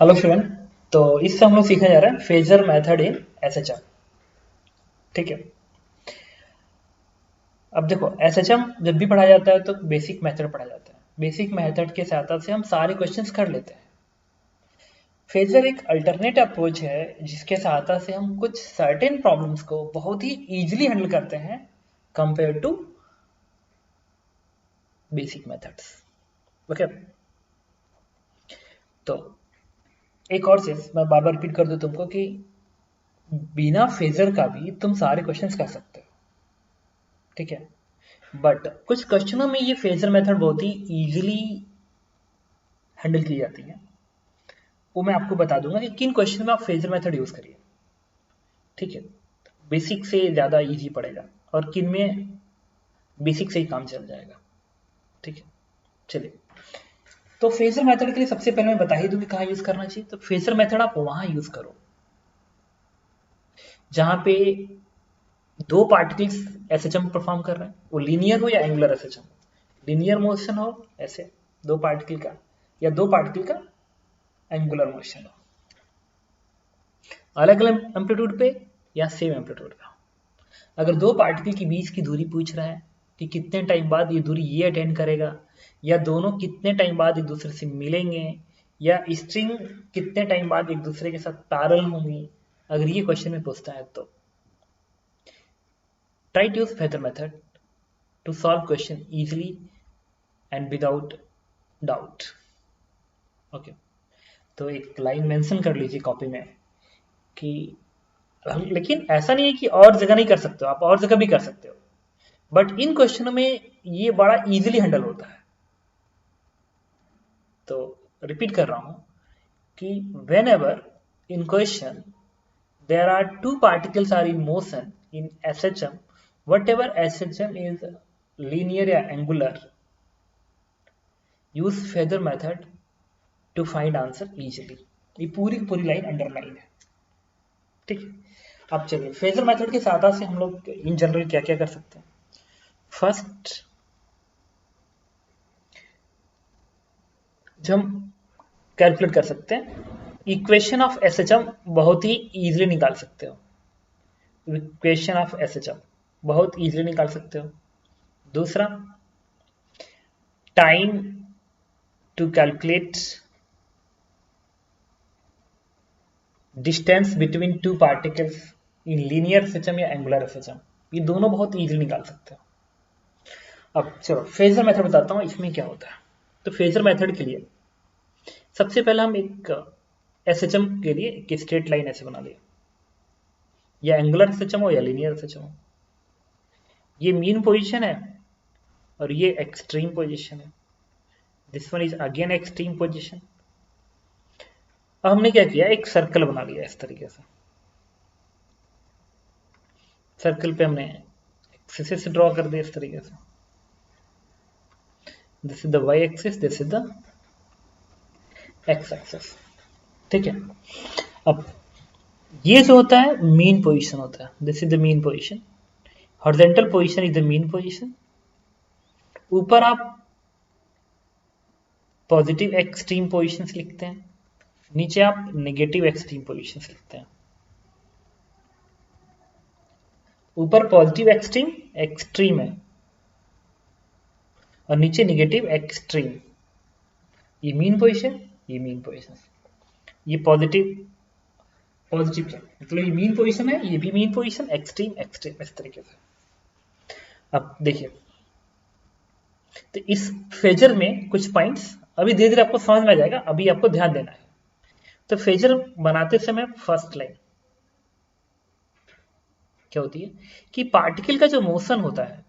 Hello friend. तो इससे हम लोग सीखने जा रहे हैं फेजर मेथड इन एसएचएम। ठीक है। अब देखो एसएचएम जब भी पढ़ाया जाता है तो बेसिक मेथड पढ़ाया जाता है। बेसिक मेथड के सहायता से हम सारे क्वेश्चंस कर लेते हैं। फेजर एक अल्टरनेट अप्रोच है जिसके सहायता से हम कुछ सर्टेन प्रॉब्लम्स को बहुत ही इजीली हैंडल करते हैं compare to basic methods. Okay. तो एक और चीज मैं बार बार रिपीट कर दूं तुमको कि बिना फेजर का भी तुम सारे क्वेश्चंस कर सकते हो। ठीक है। बट कुछ क्वेश्चनों में ये फेजर मेथड बहुत ही इजीली हैंडल की जाती है। वो मैं आपको बता दूंगा कि किन क्वेश्चन में आप फेजर मेथड यूज करिए। ठीक है। बेसिक से ज़्यादा इजी पड़ेगा और किन में बेसिक से ही काम चल जाएगा। ठीक है। चलिए, तो फेजर मेथड के लिए सबसे पहले मैं बता ही दूं कि कहाँ यूज करना चाहिए। तो फेजर मेथड आप वहां यूज करो जहां पे दो पार्टिकल्स एसएचएम परफॉर्म कर रहे हैं, वो लीनियर हो या एंगुलर एसएचएम। लीनियर मोशन हो ऐसे दो पार्टिकल का, या दो पार्टिकल का एंगुलर मोशन हो, अलग अलग एम्पलीट्यूड पे या सेम एम्पलीट्यूड पे। अगर दो पार्टिकल के बीच की दूरी पूछ रहा है कि कितने टाइम बाद ये दूरी ये अटेंड करेगा, या दोनों कितने टाइम बाद एक दूसरे से मिलेंगे, या स्ट्रिंग कितने टाइम बाद एक दूसरे के साथ पैरेलल होंगी, अगर ये क्वेश्चन में पूछता है तो try to use phasor method to solve question easily and without doubt. Okay. तो एक लाइन मेंशन कर लीजिए कॉपी में कि लेकिन ऐसा नहीं है कि और जगह नहीं कर सकते हो, आप और जगह भी कर सकते हो, बट इन क्वेश्चनों में ये बड़ा इजीली हैंडल होता है। तो रिपीट कर रहा हूं कि whenever in question there are two particles are in motion in SHM, whatever SHM is linear या angular, use phasor method to find answer easily. ये पूरी की पूरी लाइन अंडरलाइन है। ठीक है। अब चलिए फेजर मेथड के सहायता से हम लोग इन जनरल क्या क्या कर सकते हैं। फर्स्ट, जो हम कैलकुलेट कर सकते हैं, इक्वेशन ऑफ एसएचएम बहुत ही इजीली निकाल सकते हो। इक्वेशन ऑफ एसएचएम बहुत इजीली निकाल सकते हो। दूसरा, time to calculate distance between two particles in linear SHM या एंगुलर एसएचएम, ये दोनों बहुत इजीली निकाल सकते हो। अब चलो फेजर मेथड बताता हूँ इसमें क्या होता है। तो फेजर मेथड के लिए सबसे पहले हम एक एसएचएम के लिए एक स्ट्रेट लाइन ऐसे बना लिया, या एंगुलर एसएचएम हो या लीनियर एसएचएम हो। ये मीन पोजीशन है और ये एक्सट्रीम पोजीशन है। This one is again extreme position. अब हमने क्या किया, एक सर्कल बना लिया इस तरीके से। सर्कल पे हमने एक्सिस ड्रॉ कर दिया इस तरीके से। This is the Y axis, this is the X axis. ठीक है। अब ये जो होता है मीन पोजीशन होता है, this is the mean position. Horizontal position is the mean position. ऊपर आप पॉजिटिव एक्सट्रीम पोजीशंस लिखते हैं, नीचे आप नेगेटिव एक्सट्रीम पोजीशंस लिखते हैं। ऊपर पॉजिटिव एक्सट्रीम एक्सट्रीम है और नीचे नेगेटिव एक्सट्रीम। ये मीन पोजीशन, ये मीन पोजीशन, ये पॉजिटिव पॉजिटिव क्या मतलब ये मीन पोजीशन है, ये भी मीन पोजीशन, एक्सट्रीम एक्सट्रीम, इस तरीके से। अब देखिए, तो इस फेजर में कुछ पॉइंट्स अभी धीरे धीरे आपको समझ में आ जाएगा, अभी आपको ध्यान देना है। तो फेजर बनाते समय फर्स्ट लाइन क्या होती है कि पार्टिकल का जो मोशन होता है,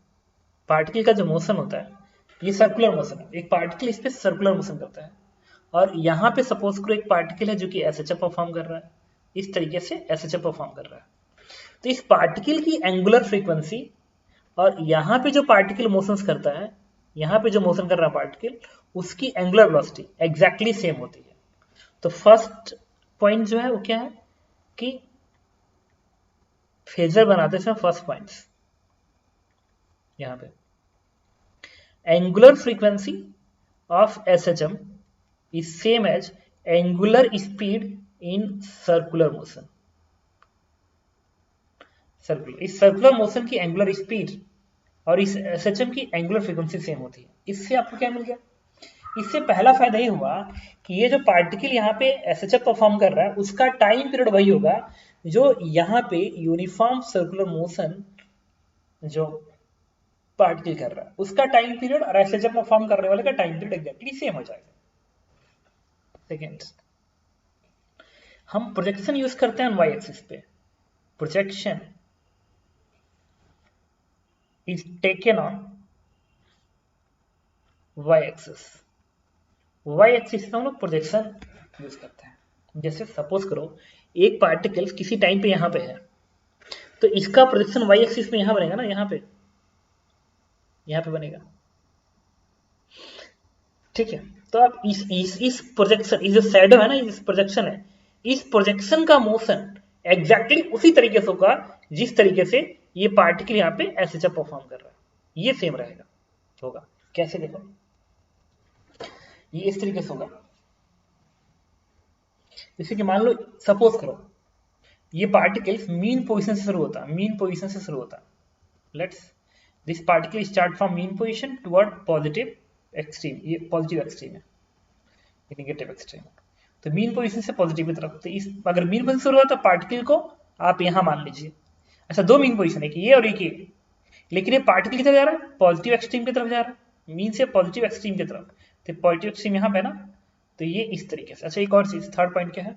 पार्टिकल का जो मोशन होता है ये सर्कुलर मोशन है। एक पार्टिकल इस पे सर्कुलर मोशन करता है, और यहाँ पे सपोज करो एक पार्टिकल है जो कि एसएचएफ परफॉर्म कर रहा है, इस तरीके से एसएचएफ परफॉर्म कर रहा है। तो इस पार्टिकल की एंगुलर फ्रीक्वेंसी और यहाँ पे जो पार्टिकल मोशंस करता है, यहाँ पे जो मोशन कर रहा है पार्टिकल, उसकी एंगुलर वेलोसिटी एग्जैक्टली सेम होती है। तो फर्स्ट पॉइंट जो है वो क्या है कि फेजर बनाते समय फर्स्ट पॉइंट्स यहाँ पे angular frequency of SHM is same as angular speed in circular motion. Circular, इस सर्कुलर मोशन की एंगुलर स्पीड और इस एसएचएम की एंगुलर फ्रीक्वेंसी सेम होती है। इससे आपको क्या मिल गया? इससे पहला फायदा ये हुआ कि ये जो पार्टिकल यहाँ पे एसएचएफ परफॉर्म कर रहा है उसका टाइम पीरियड वही होगा जो यहाँ पे यूनिफॉर्म सर्कुलर मोशन जो पार्टिकल कर रहा है उसका टाइम पीरियड और एसएचएफ परफॉर्म करने वाले का टाइम पीरियड एग्जैक्टली सेम हो जाएगा। सेकेंड, हम प्रोजेक्शन यूज करते हैं वाई एक्सिस पे। Projection is taken on Y axis. Y axis पे हम लोग प्रोजेक्शन यूज करते हैं। जैसे सपोज करो एक पार्टिकल किसी टाइम पे यहां पे है तो इसका प्रोजेक्शन वाई एक्सिस में यहां बनेगा ना, यहां पे बनेगा। ठीक है, तो आप इस प्रोजेक्शन, इस जो शैडो है ना, इस प्रोजेक्शन है, इस प्रोजेक्शन का मोशन एग्जैक्टली उसी तरीके से होगा जिस तरीके से ये पार्टिकल यहाँ पे एसएचएफ परफॉर्म कर रहा है, ये सेम रहेगा होगा। कैसे देखो, ये इस तरीके से होगा। जैसे कि मान लो सपोज करो ये पार्टिकल मीन पोजीशन से शुरू होता है, मीन पोजीशन से शुरू होता है। Let's this particle start from mean position toward positive extreme, ये पॉजिटिव एक्सट्रीम है, ये नेगेटिव एक्सट्रीम। तो मीन पोजीशन से पॉजिटिव की तरफ, तो इस अगर मीन पोजीशन शुरू होता है तो पार्टिकल को आप यहां मान लीजिए। अच्छा, दो मीन पोजीशन है, कि ये और एक ये, लेकिन ये पार्टिकल की तरफ जा रहा है, पॉजिटिव एक्सट्रीम की तरफ जा रहा है, मीन से पॉजिटिव एक्सट्रीम की तरफ। तो पॉजिटिव एक्सट्रीम यहाँ पे ना, तो ये इस तरीके से। अच्छा, एक और चीज, थर्ड पॉइंट क्या है,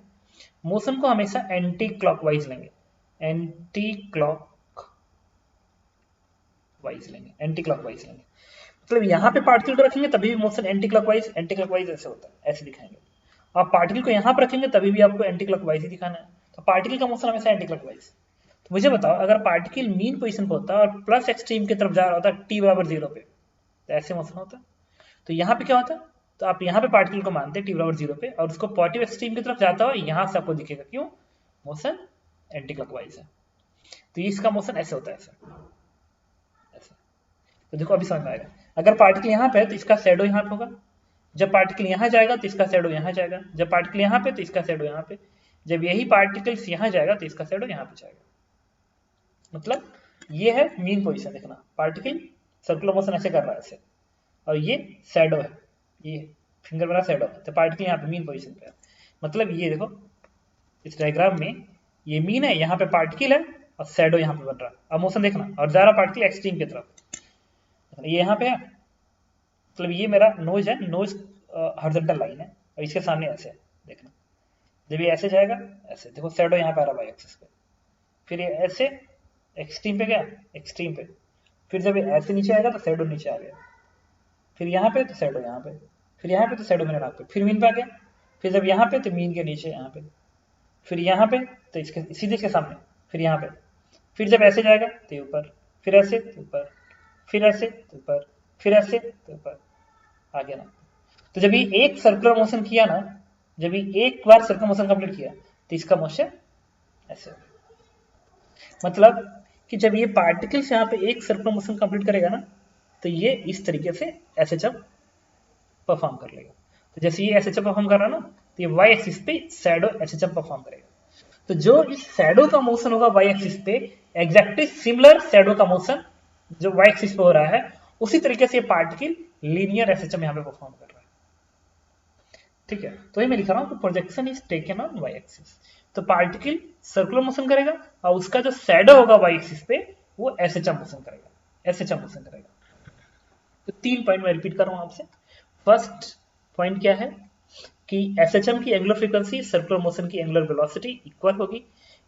मोशन को हमेशा एंटी क्लॉकवाइज लेंगे, एंटी क्लॉकवाइज लेंगे, एंटी क्लॉकवाइज लेंगे। मतलब यहाँ पे पार्टिकल को रखेंगे तभी भी मोशन एंटी क्लॉकवाइज ऐसे होता है, ऐसे दिखाएंगे। आप पार्टिकल को यहाँ पर रखेंगे तभी भी आपको एंटी क्लॉकवाइज ही दिखाना है। तो पार्टिकल का मोशन हमेशा एंटी क्लॉकवाइज। तो मुझे बताओ, अगर पार्टिकल मीन पोजीशन पर होता और प्लस एक्सट्रीम की तरफ जा रहा होता टी बराबर 0 पे, तो ऐसे मोशन होता। तो यहाँ पे क्या होता, तो आप यहाँ पे पार्टिकल को मानते टी बराबर 0 पे और उसको पॉजिटिव एक्सट्रीम की तरफ जाता हो, यहाँ से आपको दिखेगा क्यों, मोशन एंटी क्लॉकवाइज है। तो इसका मोशन ऐसे होता है, ऐसे। तो देखो अभी समझ में आएगा। अगर पार्टिकल यहाँ पे है तो इसका शैडो यहाँ पे होगा, जब पार्टिकल यहाँ जाएगा तो इसका शैडो यहाँ जाएगा, जब पार्टिकल यहाँ पे तो इसका शैडो यहाँ पे, जब यही पार्टिकल्स यहाँ जाएगा तो इसका शैडो यहाँ पे जाएगा। मतलब ये है मीन पोजीशन। देखना, पार्टिकल सर्कुलर मोशन ऐसे कर रहा है ऐसे, और ये शैडो है, ये फिंगर मेरा शैडो है, तो पार्टिकल यहाँ पे मीन पोजीशन पे है। मतलब ये देखो इस डायग्राम में ये मीन है, यहाँ पे पार्टिकल है और शैडो यहाँ पे बन रहा है। अब मोशन देखना, और जा रहा पार्टिकल एक्सट्रीम की तरफ, ये यहाँ पे है। मतलब ये मेरा नोज है, नोज हॉरिजॉन्टल लाइन है और इसके सामने ऐसे है। देखना, जब ये ऐसे जाएगा ऐसे, देखो शैडो यहाँ पे आ रहा वाई एक्सिस पे, फिर ये ऐसे एक्सट्रीम पे गया, एक्सट्रीम पे, फिर जब ये ऐसे नीचे आएगा तो शैडो नीचे आ गया, फिर यहाँ पे तो शैडो यहाँ पे, फिर यहाँ पे तो शैडो मेरे नाक पे, फिर मीन पे आ गया, फिर जब यहाँ पे तो मीन के नीचे यहाँ पे, फिर यहाँ पे तो इसके सीधे इसके सामने, फिर यहाँ पे, फिर जब ऐसे जाएगा तो ऊपर, फिर ऐसे तो ऊपर, फिर ऐसे तो ऊपर, फिर ऐसे तो ऊपर, आ गया ना। तो जब ये एक सर्कुलर मोशन किया ना, जब ये एक बार सर्कुलर मोशन कंप्लीट किया तो इसका मोशन ऐसे। मतलब कि जब ये पार्टिकल्स यहाँ पे एक सर्कुलर मोशन कंप्लीट करेगा ना तो ये इस तरीके से ऐसे जब परफॉर्म कर लेगा। तो जैसे ये ऐसे जब परफॉर्म कर रहा है ना, तो ये वाई एक्सिस पे शैडो ऐसे जब परफॉर्म करेगा। तो जो इस शैडो का मोशन होगा वाई एक्सिस पे, एग्जैक्टली सिमिलर शैडो का मोशन जो वाई एक्सिस पे हो रहा है, उसी तरीके से पार्टिकल लीनियर एसएचएम यहाँ पे परफॉर्म कर रहा है। ठीक है, तो ये मैं लिख रहा हूँ, projection is taken on Y axis. तो पार्टिकल सर्कुलर मोशन करेगा और उसका जो शैडो होगा वाई एक्सिस पे वो एसएचएम मोशन करेगा, एसएचएम मोशन करेगा। तो 3 पॉइंट मैं रिपीट कर रहा हूँ आपसे। फर्स्ट पॉइंट क्या है कि एसएचएम की एंगुलर फ्रीक्वेंसी सर्कुलर मोशन की एंगुलर वेलोसिटी इक्वल होगी।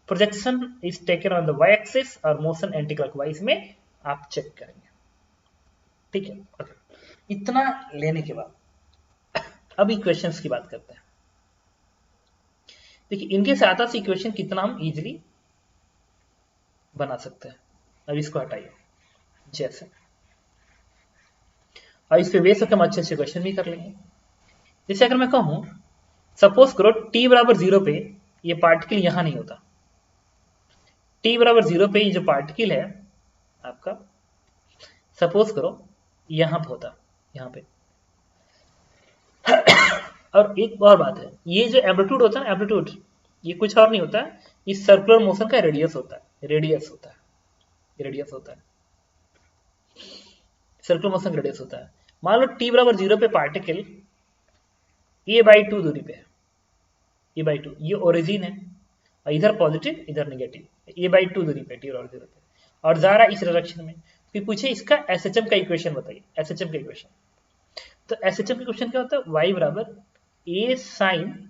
Projection is taken on the Y axis और मोशन एंटी क्लॉकवाइज में आप चेक करेंगे। ठीक है, ओके। इतना लेने के बाद अब इक्वेशंस की बात करते हैं। देखिए इनके सहायता से इक्वेशन कितना हम इजीली बना सकते हैं। अब इसको हटाइए जैसे, और इस पे बेस होकर हम अच्छे क्वेश्चन भी कर लेंगे। जैसे अगर मैं कहूं, सपोज करो t बराबर 0 पे ये पार्टिकल यहां नहीं होता, t बराबर 0 पे ये जो पार्टिकल है आपका, सपोज करो यहां पे होता, यहां पे और एक और बात है, ये जो एम्पलीट्यूड होता है ना, एम्पलीट्यूड, ये कुछ और नहीं होता है, इस सर्कुलर मोशन का रेडियस होता है, रेडियस होता है, रेडियस होता है, सर्कुलर मोशन रेडियस होता है। मान लो t बराबर 0 पे पार्टिकल a/2 दूरी पे है, a/2, ये ओरिजिन है, और इधर पॉजिटिव इधर नेगेटिव, a/2 दूरी पे t बराबर 0 पे, और जा रहा है इस डायरेक्शन में। फिर पूछे इसका एसएचएम का इक्वेशन बताइए, एसएचएम का इक्वेशन। तो एसएचएम का इक्वेशन क्या होता है, y बराबर a sine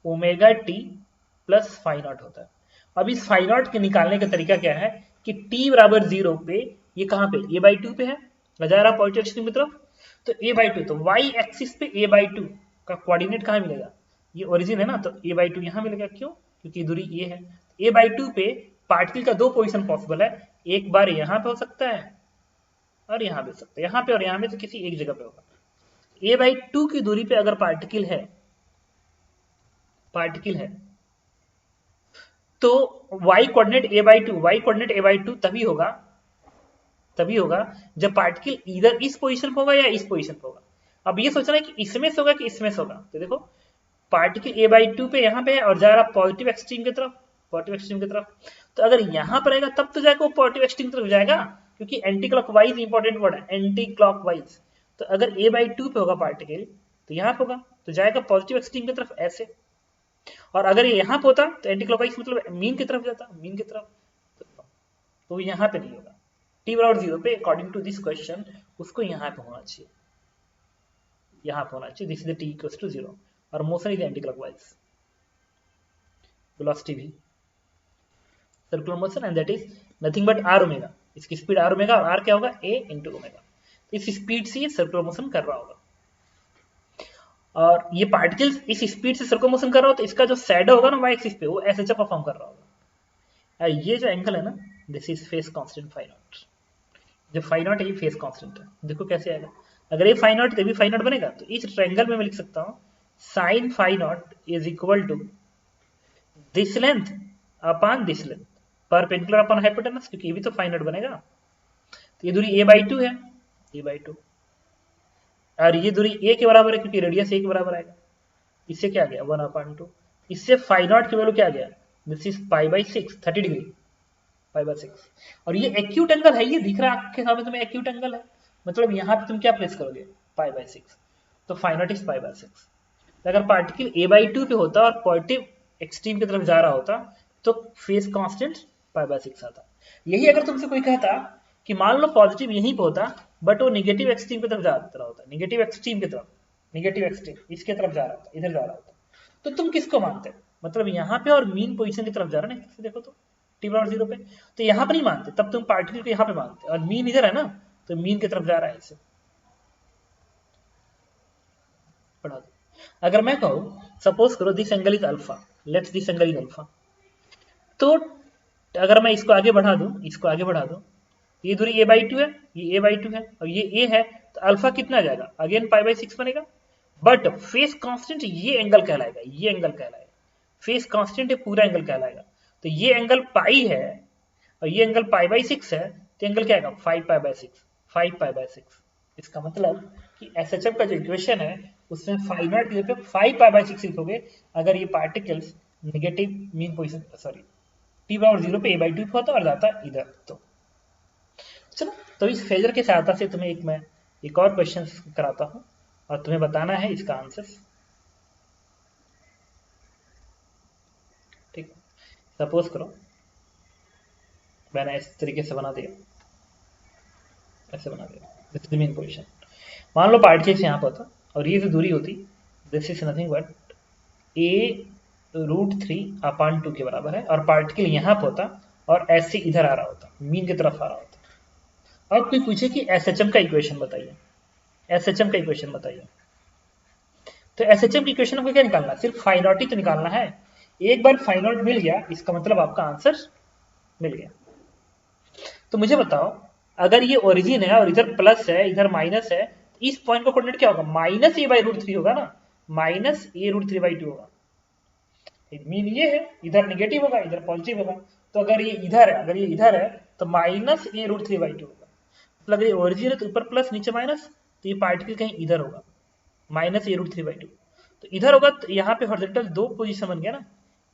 omega T plus phi naught होता है। अब इस फाई नॉट के निकालने का तरीका क्या है कि t बराबर 0 पे ये कहाँ पे a/2 पे है, जा रहा पॉजिटिव एक्सट्रीम की तरफ, तो a/2, तो y एक्सिस पे a/2 का कोऑर्डिनेट कहाँ मिलेगा, ये ओरिजिन है ना, तो a/2 यहाँ मिलेगा, क्यों, क्योंकि दूरी ये है। a/2 पे पार्टिकल का दो पोजीशन पॉसिबल है, एक बार यहाँ पे हो सकता है और यहाँ पे हो सकता है, यहाँ पे और यहाँ पे, तो किसी एक जगह पे होगा। a/2 की दूरी पे अगर पार्टिकल है, पार्टिकल है, तो y coordinate a/2, y coordinate a/2 तभी होगा, तभी होगा जब पार्टिकल इधर इस पोजीशन पे होगा या इस पोजीशन पे होगा। अब ये सोचना है कि इसमें से होगा कि इसमें से होगा, तो देखो पार्टिकल a/2 पे यहाँ पे है और जा रहा पॉजिटिव एक्सट्रीम की तरफ, पॉजिटिव एक्सट्रीम की तरफ। तो अगर यहाँ पर आएगा तब तो जाएगा वो पॉजिटिव एक्सट्रीम की तरफ जाएगा, क्योंकि एंटी क्लॉकवाइज इंपॉर्टेंट वर्ड है, एंटी क्लॉकवाइज। तो अगर a/2 पे होगा पार्टिकल तो यहाँ पे होगा, तो जाएगा पॉजिटिव एक्सट्रीम की तरफ ऐसे। और अगर ये यहाँ पे होता तो एंटी क्लॉकवाइज मतलब मीन की तरफ जाता, मीन की तरफ, तो यहाँ पे नहीं होगा। t बराबर 0 पे अकॉर्डिंग टू दिस क्वेश्चन उसको यहाँ पे होना चाहिए, यहाँ पे होना चाहिए, this is the t equals to 0, और motion is anti clockwise, velocity भी circular motion, and that is nothing but r omega, इसकी स्पीड r ओमेगा, और r क्या होगा a इंटू ओमेगा, इस स्पीड से ये सर्कुलर मोशन कर रहा होगा। और ये पार्टिकल्स इस स्पीड से सर्कुलर मोशन कर रहा हो, तो इसका जो शैडो होगा ना y एक्सिस पे, वो ऐसे परफॉर्म कर रहा होगा। ये जो एंगल है ना, this is phase constant phi naught, जो फाई नॉट है ये फेस कांस्टेंट है। देखो कैसे आएगा, अगर ये फाई नॉट भी फाई नॉट बनेगा, तो इस ट्रायंगल में मैं लिख सकता हूँ sine phi naught is equal to this length upon this length, perpendicular upon hypotenuse, क्योंकि ये भी तो फाई नॉट बनेगा। तो ये दूरी a/2 है, a/2, और ये दूरी a के बराबर है क्योंकि रेडियस a के बराबर आएगा। इससे क्या आ गया 1/2, इससे फाई नॉट की वैल्यू क्या आ गया, दिस इज π/6, 30 डिग्री, π/6। और ये एक्यूट एंगल है, ये दिख रहा है आपके सामने तुम्हें एक्यूट एंगल है, मतलब यहाँ पे तुम क्या प्लेस करोगे π/6, तो फाई नॉट इज π/6। अगर पार्टिकल a/2 पे होता और पॉजिटिव एक्सट्रीम की तरफ जा रहा होता तो फेस कांस्टेंट π/6 आता। यही अगर तुमसे कोई कहता कि मान लो पॉजिटिव यहीं पे होता बट वो निगेटिव एक्सट्रीम की तरफ जा रहा होता, निगेटिव एक्सट्रीम की तरफ, निगेटिव एक्सट्रीम इसके तरफ जा रहा होता, इधर जा रहा होता, तो तुम किसको मानते, मतलब यहाँ पे और मीन पोजीशन की तरफ जा रहा है ना, देखो तो t बराबर 0 पे, तो यहाँ पर नहीं मानते, तब तुम पार्टिकल को यहाँ पे मानते, और मीन इधर है ना, तो मीन की तरफ जा रहा है इसे। पढ़ा दो, अगर मैं कहूँ सपोज करो this angle is alpha, let's this angle is alpha, तो अगर मैं इसको आगे बढ़ा दूं, इसको आगे बढ़ा दूं, ये दूरी a/2 है, ये a/2 है, और ये a है, तो अल्फा कितना आ जाएगा, अगेन π/6 बनेगा, बट फेस कांस्टेंट ये एंगल कहलाएगा, ये एंगल कहलाएगा, फेस कांस्टेंट ये पूरा एंगल कहलाएगा। तो ये एंगल पाई है और ये एंगल π/6 है, तो एंगल क्या आएगा 5π/6, 5π/6। इसका मतलब कि एसएचएफ का जो इक्वेशन है उसमें फाई नॉट पे 5π/6 लिखोगे अगर ये particles negative mean position, sorry t बराबर 0 पे a/2 पे होता और जाता इधर। तो चलो, तो इस फेजर की सहायता से तुम्हें मैं एक और क्वेश्चन कराता हूं और तुम्हें बताना है इसका आंसर, ठीक। सपोज करो मैंने इस तरीके से बना दिया, ऐसे बना दिया, this is the main position. मान लो पार्टिकल्स यहाँ पर होता और ये जो दूरी होती, this is nothing but a√3/2 के बराबर है, और पार्टिकल यहाँ पे होता और ऐसे इधर आ रहा होता, मीन की तरफ आ रहा होता। अब कोई पूछे कि एसएचएम का इक्वेशन बताइए, एसएचएम का इक्वेशन बताइए, तो एसएचएम की इक्वेशन को क्या निकालना, सिर्फ फाई नॉट ही तो निकालना है। एक बार फाई नॉट मिल गया इसका मतलब आपका आंसर मिल गया। तो मुझे बताओ अगर ये ओरिजिन है और इधर प्लस है इधर माइनस है, इस पॉइंट का कोऑर्डिनेट क्या होगा, -a/√3 होगा ना, -a√3/2 होगा। मीन ये है, इधर नेगेटिव होगा इधर पॉजिटिव होगा, तो अगर ये इधर है, अगर ये इधर है तो -a√3/2 होगा, मतलब ये ओरिजिन है तो ऊपर प्लस नीचे माइनस, तो ये पार्टिकल कहीं इधर होगा, -a√3/2। तो इधर होगा तो यहाँ पे हॉरिजॉन्टल दो पोजीशन बन गया ना,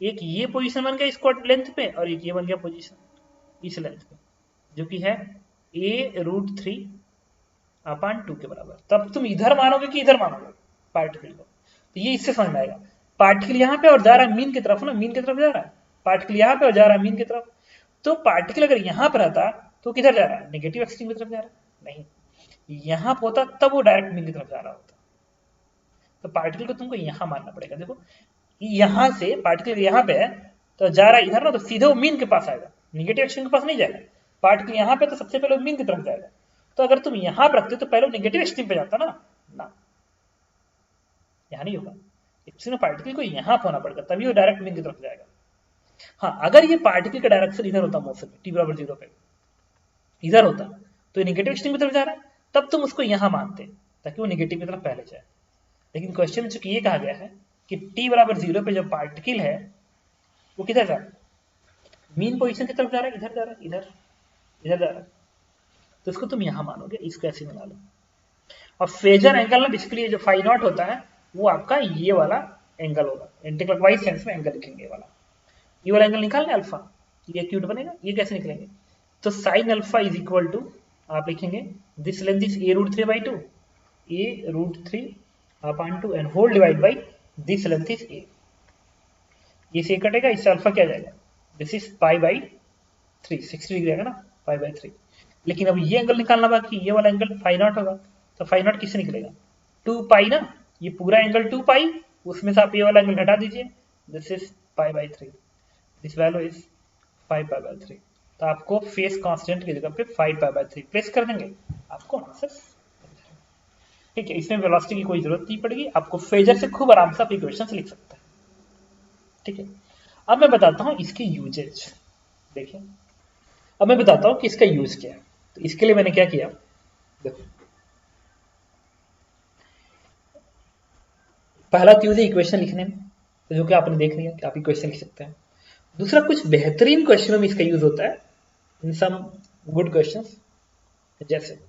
एक ये पोजीशन बन गया इसको लेंथ पे और एक ये बन गया पोजीशन इस लेंथ पे, जो कि है a√3 अपान 2 के बराबर। तब तुम इधर मानोगे कि इधर मानोगे पार्टिकल को, तो ये इससे समझ में आएगा। पार्टिकल यहाँ पे और जा रहा है मीन की तरफ ना, मीन की तरफ जा रहा है पार्टिकल यहाँ पे और जा रहा है मीन की तरफ। तो पार्टिकल अगर यहाँ पर रहता तो किधर जा रहा है, नेगेटिव एक्सट्रीम की तरफ जा रहा है, नहीं यहाँ पे होता तब वो डायरेक्ट मीन की तरफ जा रहा होता। तो पार्टिकल को तुमको यहाँ मानना पड़ेगा। देखो यहाँ से पार्टिकल यहाँ पे है तो जा रहा है इधर ना, तो सीधे वो मीन के पास आएगा, नेगेटिव एक्सट्रीम के पास नहीं जाएगा। पार्टिकल यहाँ पे तो सबसे पहले मीन की तरफ जाएगा। तो अगर तुम यहाँ पर रखते तो पहले नेगेटिव एक्सट्रीम पे जाता ना, यहाँ नहीं होगा, इसमें पार्टिकल को यहाँ होना पड़ेगा तभी वो डायरेक्ट मीन की तरफ जाएगा। हाँ, अगर ये पार्टिकल का डायरेक्शन इधर होता मोशन में t=0 पे इधर होता तो ये नेगेटिव एक्सट्रीम की तरफ जा रहा है, तब तुम उसको यहाँ मानते ताकि वो नेगेटिव की तरफ पहले जाए। लेकिन क्वेश्चन में चूंकि ये कहा गया है कि t=0 पे जो पार्टिकल है वो किधर जा रहा है, मीन पोजीशन की तरफ जा रहा है, इधर जा रहा है, इधर जा रहा है, तो इसको तुम यहाँ मानोगे, इसको ऐसे बना लो। और फेजर एंगल ना बेसिकली जो फाई नॉट होता है वो आपका ये वाला एंगल होगा, एंटी क्लॉकवाइज सेंस में एंगल लिखेंगे ये वाला एंगल निकालना अल्फा, ये एक्यूट बनेगा। ये कैसे निकलेंगे, तो sine alpha is equal to आप लिखेंगे this length is a√3/2 a√3 upon 2 and whole divide by this length is a। ये से कटेगा, इससे अल्फा क्या जाएगा, दिस इज π/3 60 डिग्री आएगा ना π/3। लेकिन अब ये एंगल निकालना बाकी, ये वाला एंगल फाई नॉट होगा, तो फाई नॉट किससे निकलेगा 2π ना, ये पूरा एंगल 2π, उसमें से आप ये वाला एंगल घटा दीजिए, this is π/3, this value is 5π/3। तो आपको फेस कांस्टेंट की जगह पे 5π/3 प्लेस कर देंगे, आपको आंसर ठीक है। इसमें वेलोसिटी की कोई जरूरत नहीं पड़ेगी, आपको फेजर से खूब आराम से आप इक्वेशंस लिख सकते हैं। ठीक है, अब मैं बताता हूं इसके यूजेज। देखिए अब मैं बताता हूं कि इसका यूज क्या है। तो इसके लिए मैंने क्या किया, देखो पहला यूज है इक्वेशन लिखने में, तो जो कि आपने देख लिया कि आप इक्वेशन लिख सकते हैं। दूसरा, कुछ बेहतरीन क्वेश्चनों में इसका यूज होता है, इन सम गुड क्वेश्चंस। जैसे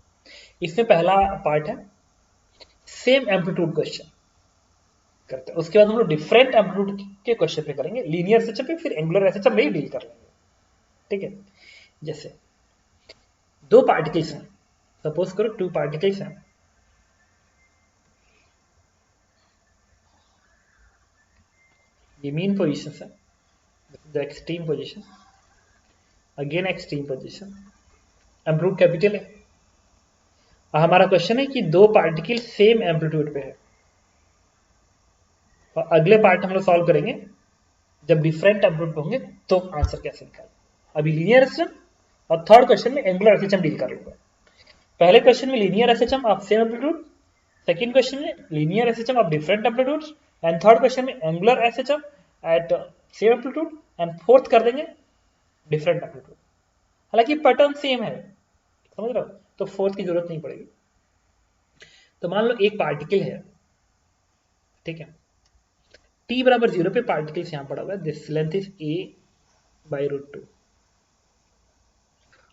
इसमें पहला पार्ट है सेम एम्पलीट्यूड क्वेश्चन करते हैं, उसके बाद हम लोग डिफरेंट एम्पलीट्यूड के क्वेश्चन पे करेंगे, लीनियर एसएचएम पे, फिर एंगुलर एसएचएम में ही डील कर लेंगे। ठीक है, जैसे दो पार्टिकल्स हैं, सपोज करो 2 पार्टिकल्स हैं, ये मीन पोजीशन है, the extreme position, again extreme position, amplitude capital है। और हमारा क्वेश्चन है कि दो पार्टिकल सेम एम्पलीट्यूड पे है, और अगले पार्ट हम लोग सॉल्व करेंगे जब डिफरेंट एम्पलीट्यूड पे होंगे तो आंसर कैसे निकालें। अभी लीनियर एसएचएम और थर्ड क्वेश्चन में एंगुलर एसएचएम डील कर लूंगा। पहले क्वेश्चन में linear SHM of same amplitude, second question में linear SHM of different amplitude, and third question में angular SHM at same amplitude, and fourth कर देंगे डिफरेंट एम्पलीट्यूड। हालांकि पैटर्न सेम है, समझ रहे हो, तो फोर्थ की जरूरत नहीं पड़ेगी। तो मान लो एक पार्टिकल है, ठीक है, t=0 पे पार्टिकल्स यहां पड़ा हुआ है, दिस लेंथ इज a/√2,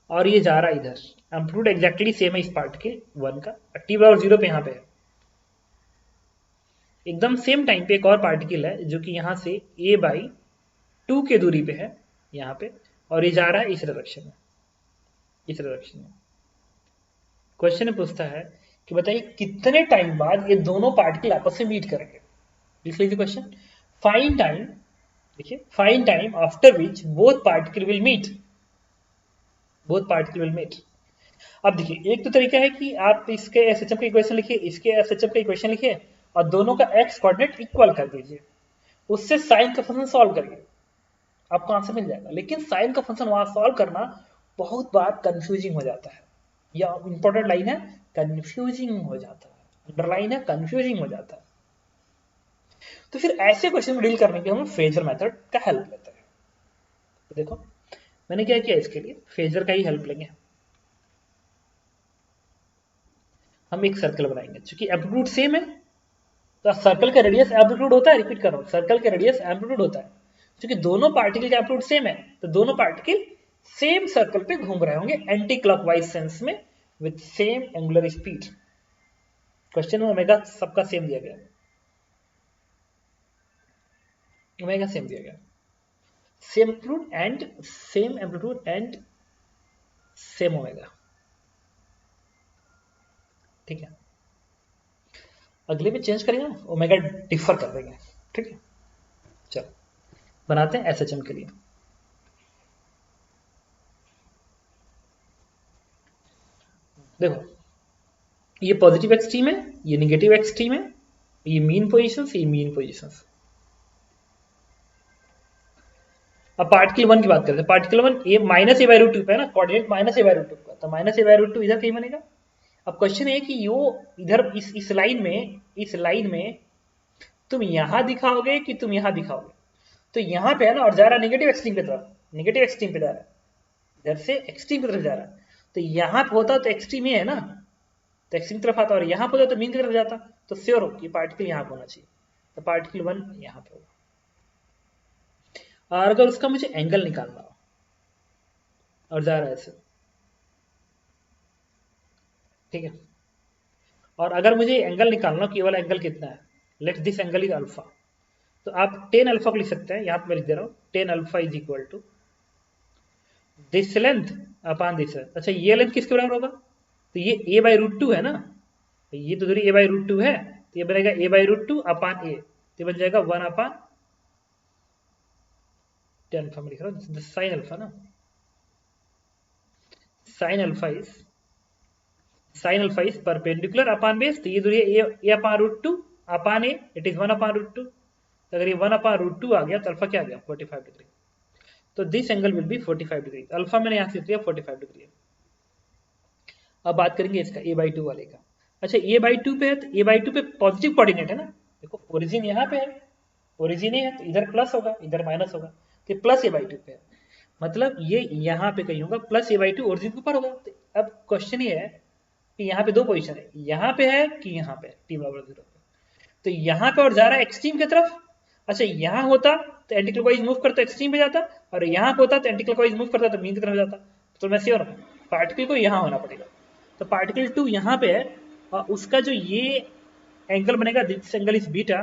और ये जा रहा है इधर, एम्पलीट्यूड एग्जैक्टली सेम है इस पार्टिकल 1 का, t=0 पे यहां पे है। एकदम सेम टाइम पे एक और पार्टिकल है जो कि यहां से a/2 के दूरी पे है यहां पे, और ये जा रहा है इस डायरेक्शन में, इस डायरेक्शन में। क्वेश्चन में पूछता है कि बताइए कितने टाइम बाद ये दोनों पार्टिकल आपस में मीट करेंगे। लिख लीजिए क्वेश्चन, फाइंड टाइम, देखिए find time after which both particle will meet, both particle will meet. अब देखिए एक तो तरीका है कि आप इसके एसएचएम का इक्वेशन लिखिए, इसके एसएचएम का इक्वेशन लिखिए, और दोनों का एक्स कोऑर्डिनेट इक्वल कर दीजिए, उससे साइन का फंक्शन सॉल्व करिए, आपको आंसर मिल जाएगा। लेकिन साइन का फंक्शन वहां सॉल्व करना बहुत बार कंफ्यूजिंग हो जाता है, या इंपॉर्टेंट लाइन है कंफ्यूजिंग हो जाता है, अंडरलाइन है कंफ्यूजिंग हो जाता है। तो फिर ऐसे क्वेश्चन में डील करने के हम फेजर मेथड का हेल्प लेते हैं। तो देखो मैंने क्या किया, इसके लिए फेजर का ही हेल्प लेंगे। हम एक सर्कल बनाएंगे, क्योंकि एम्पलीट्यूड सेम है तो सर्कल का रेडियस एम्पलीट्यूड होता है, रिपीट कर रहा हूं, सर्कल का रेडियस एम्पलीट्यूड होता है। क्योंकि दोनों पार्टिकल का एम्पलीट्यूड सेम है तो दोनों पार्टिकल सेम सर्कल पे घूम रहे होंगे एंटी क्लॉकवाइज सेंस में with same angular speed. Question में ओमेगा सबका सेम दिया गया है। ओमेगा सेम दिया गया, same amplitude and same omega. ठीक है, अगले में चेंज करेंगे, ओमेगा डिफर कर देंगे। ठीक है, चलो बनाते हैं एसएचएम के लिए। देखो, ये पॉजिटिव एक्सट्रीम है, ये निगेटिव एक्सट्रीम है, ये मीन पोजीशंस, ये मीन पोजीशंस। अब पार्टिकल वन की बात करते हैं। Particle one A minus A by root two पे है ना, coordinate minus A by root two का, तो minus A by root two इधर कहीं बनेगा। अब क्वेश्चन है कि यो इधर इस लाइन में तुम यहां दिखाओगे कि तुम यहां दिखाओगे। तो यहां पे है ना, और जा रहा नेगेटिव एक्सट्रीम की तरफ, नेगेटिव एक्सट्रीम पे जा रहा है, इधर से एक्सट्रीम की तरफ जा रहा है। तो यहां पे होता तो एक्सट्रीम ये है ना, तो एक्सट्रीम की तरफ आता, और यहां पे होता तो मीन की तरफ जाता। तो श्योर हो कि पार्टिकल यहां पे होना चाहिए, तो पार्टिकल वन यहां पे होगा। और अगर उसका मुझे एंगल निकालना हो और जा रहा है ऐसे, ठीक है, और अगर मुझे एंगल निकालना हो, केवल एंगल कितना है, let this angle is alpha, तो आप टेन अल्फा को लिख सकते हैं, यहां पे मैं लिख दे रहा हूं, tan alpha is equal to this length upon this length. अच्छा, ये लेंथ किसके बराबर होगा, तो ये ए बाई रूट टू है ना, तो ये तो दूरी ए बाई रूट टू है, तो ये बनेगा ए बाई रूट टू अपॉन ए, तो बन जाएगा वन अपॉन टेन अल्फा में लिख रहा हूँ, साइन अल्फा ना, sine alpha is perpendicular upon base, तो ये दूरी a upon root two upon a, it is one upon root two. तो अगर ये वन अपॉन रूट टू आ गया तो अल्फा क्या आ गया, 45 डिग्री। तो this angle will be 45 degree, alpha मैंने यहां से लिया 45 डिग्री। अब बात करेंगे इसका ए बाई टू वाले का। अच्छा, ए बाई टू पे है, तो ए बाई टू पे पॉजिटिव कोऑर्डिनेट है ना, देखो ओरिजिन यहाँ पे है, ओरिजिन है, तो इधर प्लस होगा, इधर माइनस होगा, तो प्लस ए बाई टू पे है, मतलब ये यहाँ पे कहीं होगा, plus A by to origin के ऊपर होगा। तो अब क्वेश्चन ये है कि यहाँ पे दो पोजीशन है, यहाँ पे है कि यहाँ पे, टी बराबर 0 पे, तो यहाँ पे और जा रहा है एक्सट्रीम की तरफ। अच्छा, यहाँ होता तो एंटी क्लॉकवाइज मूव करता एक्सट्रीम पे जाता, और यहाँ पे होता तो एंटी क्लॉकवाइज मूव करता तो मीन की तरफ जाता। तो मैं श्योर हूँ पार्टिकल को यहाँ होना पड़ेगा, तो पार्टिकल टू यहाँ पे है, और उसका जो ये एंगल बनेगा, दिस एंगल इज बीटा,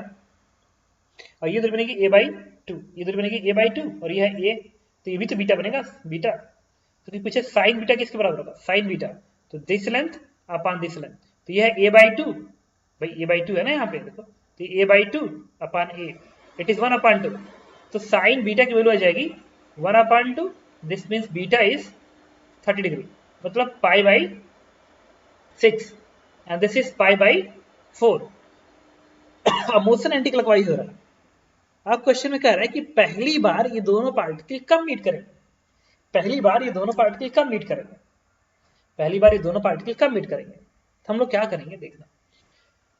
और ये दूरी बनेगी ए बाई टू, ये दूरी बनेगी ए बाई टू, और ये है ए, तो ये भी तो बीटा बनेगा, बीटा। तो पीछे साइन बीटा किसके बराबर होगा, साइन बीटा, तो this length upon this length, तो ये है ए बाई टू, भाई ए बाई टू है ना यहाँ पे देखो, तो a by two upon a, it is one upon two, तो साइन बीटा की वैल्यू आ जाएगी one upon two, this means beta is 30 degree, मतलब pi by 6, and this is pi by 4। Motion anti clockwise हो रहा है। अब question में कह रहा है कि पहली बार ये दोनों पार्टिकल कब मीट करेंगे, पहली बार ये दोनों पार्टिकल कब मीट करेंगे, पहली बार ये दोनों पार्टिकल कब मीट करेंगे। तो हम लोग क्या करेंगे, देखना,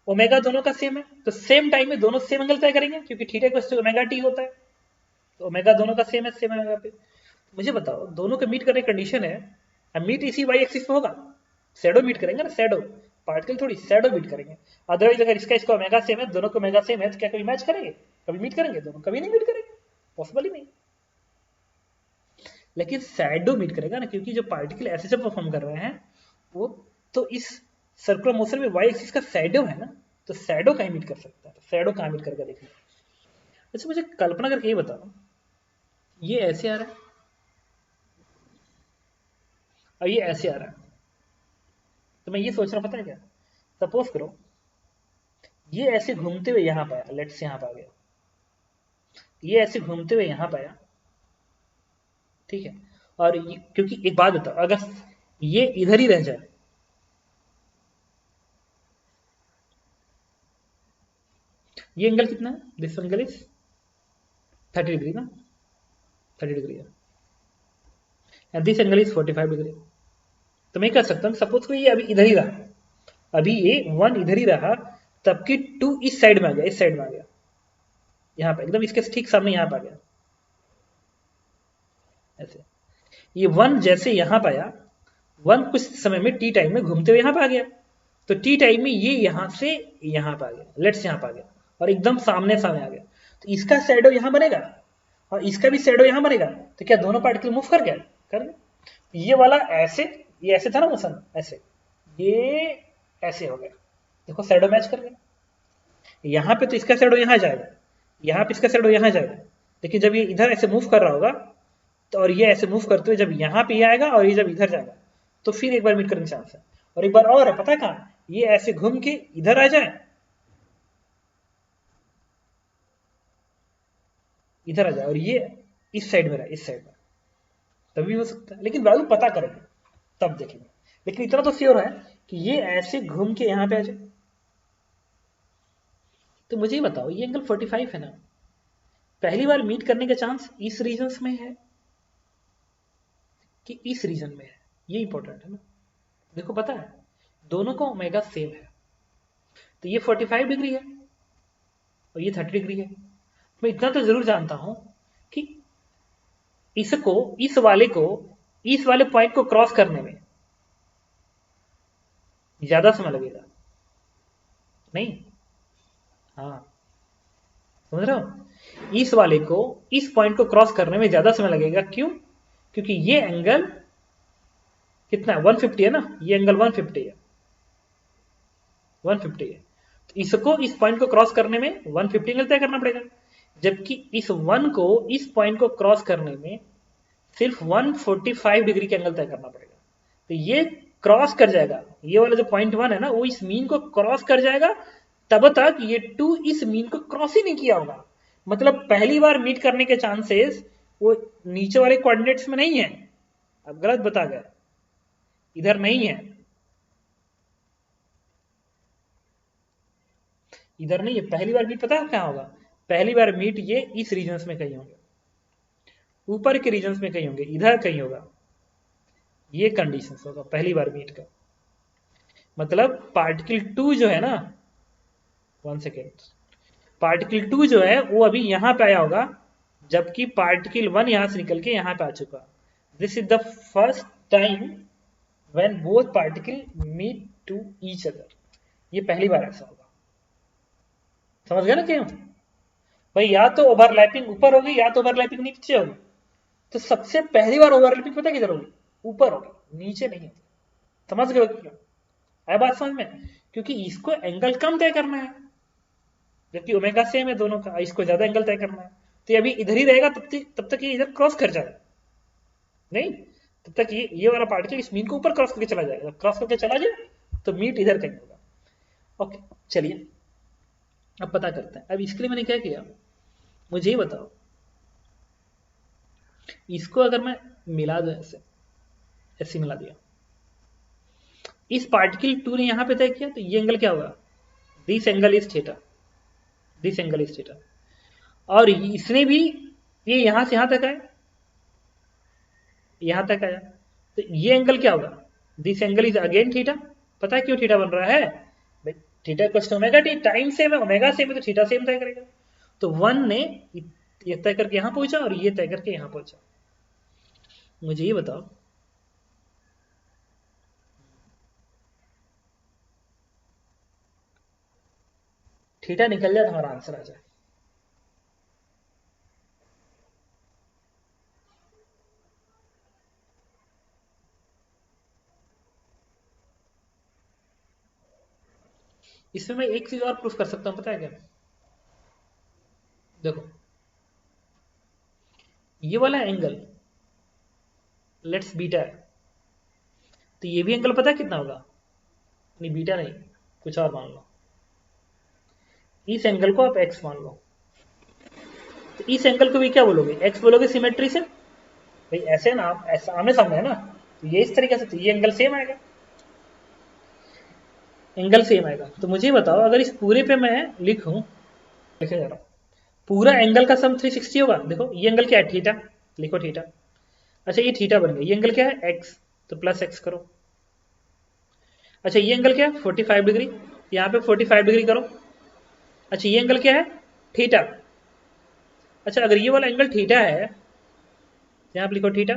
ओमेगा दोनों का सेम है, तो सेम टाइम में दोनों सेम एंगल तय करेंगे, क्योंकि theta equal to omega T होता है, तो ओमेगा दोनों का सेम है, सेम ओमेगा पे। मुझे बताओ, दोनों के मीट करने की कंडीशन है, अब मीट इसी वाई एक्सिस पे होगा, शैडो मीट करेंगे ना, शैडो पार्टिकल थोड़ी शैडो मीट करेंगे। अदरवाइज अगर इसका ओमेगा सेम है, दोनों का ओमेगा सेम है, तो क्या कभी मैच करेंगे, कभी मीट करेंगे, दोनों कभी नहीं मीट करेंगे, पॉसिबल ही नहीं। लेकिन शैडो मीट करेगा ना, क्योंकि जो पार्टिकल ऐसे से परफॉर्म कर रहे हैं वो, तो इस सर्कुलर मोशन में वाई एक्सिस का शैडो है ना, तो शैडो कहीं मीट कर सकता है, तो शैडो कहाँ मीट करके देखना। अच्छा, मुझे कल्पना करके ये बताओ, ये ऐसे आ रहा है और ये ऐसे आ रहा है, तो मैं ये सोच रहा हूँ, पता है क्या, सपोज करो ये ऐसे घूमते हुए यहाँ पाया, लेट्स से यहाँ पे आ गया, ये ऐसे घूमते हुए यहाँ पाया, ठीक है, और क्योंकि एक बात बताओ, अगर ये इधर ही रह जाए, ये एंगल कितना है, दिस एंगल इज 30 डिग्री ना, 30 डिग्री है, and this angle is 45 degree. तो मैं कर सकता हूँ, सपोज को ये अभी इधर ही रहा, अभी ये वन इधर ही रहा, तब कि टू इस साइड में आ गया, इस साइड में आ गया, यहाँ पे एकदम इसके ठीक सामने यहाँ पे आ गया, ऐसे ये वन जैसे यहाँ पे आया, वन कुछ समय में टी टाइम में घूमते हुए यहाँ पे आ गया, तो टी टाइम में ये यहाँ से यहाँ पे आ गया, लेट्स यहाँ पे आ गया, और एकदम सामने सामने आ गया, तो इसका शैडो यहाँ बनेगा और इसका भी शैडो यहाँ बनेगा, तो क्या दोनों पार्टिकल मूव कर गया, कर गया। ये वाला ऐसे, ये ऐसे था ना मोशन, ऐसे ये ऐसे हो गया, देखो शैडो मैच कर गया, यहाँ पे तो इसका शैडो यहाँ जाएगा, यहाँ पे इसका शेडो यहाँ जाएगा, लेकिन जब ये इधर ऐसे मूव कर रहा होगा तो, और ये ऐसे मूव करते हुए जब यहाँ पे ये आएगा और ये जब इधर जाएगा, तो फिर एक बार मीट करने का चांस है। और एक बार और है, पता है कहाँ, ये ऐसे घूम के इधर आ जाए, इधर आ जाए, और ये इस साइड में रहा, इस साइड में, तभी हो सकता है। लेकिन वैल्यू पता करेंगे तब देखेंगे। लेकिन इतना तो श्योर है कि ये ऐसे घूम के यहाँ पे आ जाए। तो मुझे ये बताओ, ये एंगल 45 है ना, पहली बार मीट करने का चांस इस रीजन में है कि इस रीजन में है, ये इंपॉर्टेंट है ना। देखो पता है दोनों का ओमेगा सेम है, तो ये 45 डिग्री है और ये 30 डिग्री है। मैं इतना तो जरूर जानता हूं कि इसको, इस वाले पॉइंट को क्रॉस करने में ज्यादा समय लगेगा, नहीं? हाँ, समझ रहे हो, इस वाले को, इस पॉइंट को क्रॉस करने में ज्यादा समय लगेगा। क्यों? क्योंकि ये एंगल कितना है, 150 है ना, ये एंगल 150 है, 150 है। तो इसको इस पॉइंट को क्रॉस करने में 150 एंगल तय करना पड़ेगा, जबकि इस 1 को इस पॉइंट को क्रॉस करने में सिर्फ 145 डिग्री का एंगल तय करना पड़ेगा। तो ये क्रॉस कर जाएगा, ये वाला जो पॉइंट 1 है ना, वो इस मीन को क्रॉस कर जाएगा, तब तक ये 2 इस मीन को क्रॉस ही नहीं किया होगा। मतलब पहली बार मीट करने के चांसेस वो नीचे वाले कोऑर्डिनेट्स में नहीं है। अब गलत बता गया, इधर नहीं है, इधर नहीं है। पहली बार मीट पता है क्या होगा, पहली बार मीट ये इस रीजन में कहीं होंगे, ऊपर के रीजन में कहीं होंगे, इधर कहीं होगा। ये कंडीशन होगा पहली बार मीट का। मतलब पार्टिकल 2 जो है ना, 1 सेकेंड, पार्टिकल 2 जो है वो अभी यहां पे आया होगा, जबकि पार्टिकल 1 यहां से निकल के यहां पे आ चुका। This is the first time when both particle meet to each other. ये पहली बार ऐसा होगा, समझ गए ना क्यों भाई? या तो ओवरलैपिंग ऊपर होगी या तो ओवरलैपिंग नीचे होगी। तो सबसे पहली बार ओवरलैपिंग पता किधर होगी, ऊपर होगी, नीचे नहीं होगी। समझ गए क्यों? आया बात समझ में? क्योंकि इसको एंगल कम तय करना है, जबकि ओमेगा सेम है दोनों का, इसको ज्यादा एंगल तय करना है। तो अभी इधर ही रहेगा तब तक ये इधर क्रॉस कर जाएगा, नहीं तब तक ये वाला पार्टिकल इस मीन को ऊपर क्रॉस करके चला जाएगा। क्रॉस करके चला जाए तो मीट इधर कहीं होगा। ओके, चलिए अब पता करते हैं। अब इसके लिए मैंने क्या किया, मुझे ये बताओ, इसको अगर मैं मिला दूं, ऐसे ऐसे मिला दिया, इस पार्टिकल 2 ने यहां पे तय किया, तो ये एंगल क्या होगा, this angle is theta, this angle is theta. और इसने भी, ये यहां से यहां तक आया, यहां तक आया, तो ये एंगल क्या होगा, this angle is again theta. पता है क्यों थीटा बन रहा है भाई? Theta equals to omega T, time same है, ओमेगा सेम है, तो थीटा सेम तय करेगा। तो 1 ने ये तय करके यहां पहुंचा और ये तय करके यहां पहुंचा। मुझे ये बताओ, थीटा निकल जाए तो हमारा आंसर आ जाए। इसमें मैं एक चीज और प्रूफ कर सकता हूं, पता है क्या? देखो ये वाला एंगल लेट्स बीटा है, तो ये भी एंगल पता है कितना होगा? नहीं बीटा नहीं, कुछ और मान लो, इस एंगल को आप एक्स मान लो। तो इस एंगल को भी क्या बोलोगे, एक्स बोलोगे सिमेट्री से। भाई ऐसे ना, आप ऐसा आमने सामने है ना, तो ये इस तरीके से, तो ये एंगल सेम आएगा, एंगल सेम आएगा। तो मुझे बताओ, अगर इस पूरे पे मैं लिखूं, लिखे जा रहा हूं, पूरा एंगल का सम 360 होगा। देखो ये एंगल क्या है, थीटा, लिखो थीटा। अच्छा ये थीटा बन गया, ये एंगल क्या है, एक्स, तो प्लस एक्स करो। अच्छा ये एंगल क्या है, 45 डिग्री, यहाँ पे 45 डिग्री करो। अच्छा ये एंगल क्या है, थीटा। अच्छा अगर ये वाला एंगल थीटा है, यहाँ पे लिखो थीटा,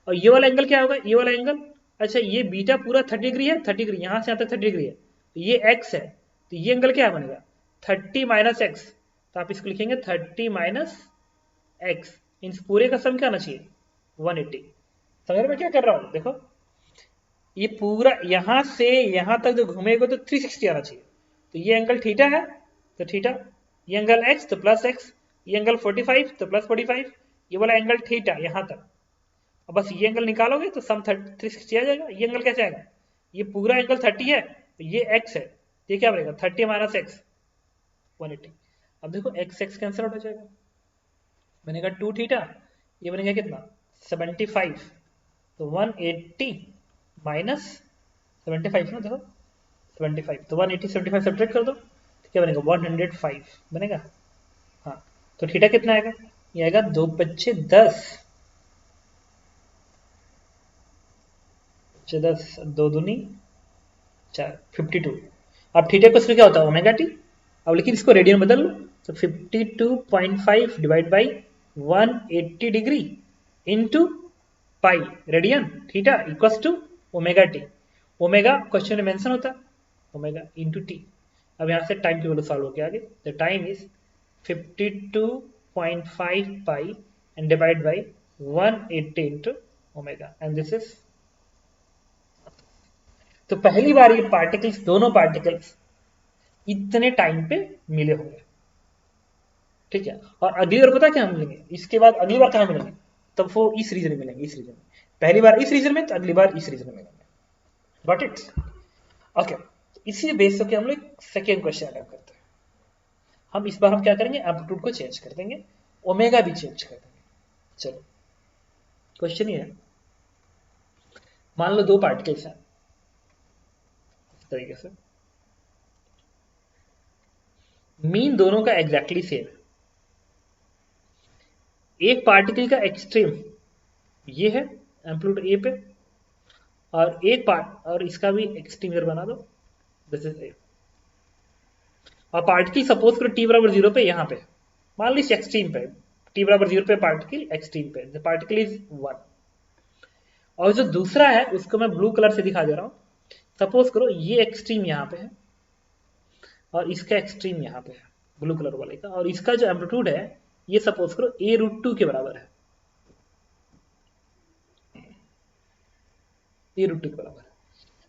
और ये वाला एंगल क्या होगा, ये वाला एंगल, अच्छा ये बीटा पूरा 30 डिग्री है, 30 डिग्री यहाँ से यहाँ तक 30 डिग्री है, तो ये एक्स है, तो ये एंगल क्या बनेगा, 30 माइनस एक्स। तो आप इसको लिखेंगे 30 माइनस एक्स, इन पूरे का सम क्या आना चाहिए, 180। समझ में क्या कर रहा हूं? देखो ये पूरा यहां से यहां तक जो घूमेगा तो 360 आना चाहिए। तो ये एंगल थीटा है, तो थीटा, ये एंगल x तो प्लस x, ये एंगल 45 तो प्लस 45, ये वाला एंगल थीटा यहां तक। अब बस ये एंगल निकालोगे तो सम 360 आ जाएगा। ये एंगल कैसे आएगा, ये पूरा एंगल 30 है तो ये x है, ये क्या बनेगा 30 माइनस x 180। अब देखो x x कैंसिल आउट हो जाएगा, बनेगा 2 थीटा, ये बनेगा कितना 75, तो 180 माइनस 75 ना, देखो 75 तो 180 75 सब्ट्रैक्ट कर दो तो क्या बनेगा 105 बनेगा। हाँ तो थीटा कितना आएगा, ये आएगा 2 पच्चे 10, 10 2 दूनी 4 52। अब थीटा को इसमें क्या होता है ओमेगा टी, अब लेकिन इसको रेडियन बदल लो तो 52.5 divide by 180 degree into pi radian theta equals to omega T. Omega question में मेंशन होता है, ओमेगा इंटू टी। अब यहाँ से टाइम की वैल्यू सॉल्व हो गया आगे, the time is 52.5 pi and divide by 180 into omega and this is. तो पहली बार ये पार्टिकल्स, दोनों पार्टिकल्स इतने टाइम पे मिले होंगे, ठीक है। और अगली बार पता क्या मिलेंगे, इसके बाद अगली बार कहाँ मिलेंगे, तब वो इस रीजन में मिलेंगे, इस रीजन में। पहली बार इस रीजन में तो अगली बार इस रीजन में मिलेंगे। Got it, okay. इसी बेस होकर हम लोग सेकेंड क्वेश्चन अटेम्प्ट करते हैं। हम इस बार हम क्या करेंगे, एम्पलीट्यूड को चेंज कर देंगे, ओमेगा भी चेंज कर देंगे। चलो क्वेश्चन ये है, मान लो दो पार्टिकल्स हैं इस तरीके से, मीन दोनों का एग्जैक्टली सेम है। एक पार्टिकल का एक्सट्रीम ये है एम्पलीट्यूड ए पे, और एक पार्ट और इसका भी एक्सट्रीम इधर बना दो, दिस इज ए। और पार्टिकल सपोज करो टी बराबर 0 पे यहाँ पे, मान लो इस एक्सट्रीम पे टी बराबर 0 पे पार्टिकल एक्सट्रीम पे, द पार्टिकल इज 1। और जो दूसरा है उसको मैं ब्लू कलर से दिखा दे रहा हूं। सपोज करो ये एक्सट्रीम यहाँ पे है और इसका एक्सट्रीम यहाँ पे है ब्लू कलर वाले का, और इसका जो एम्पलीट्यूड है ये सपोज करो a√2 के बराबर है, a√2 के बराबर है।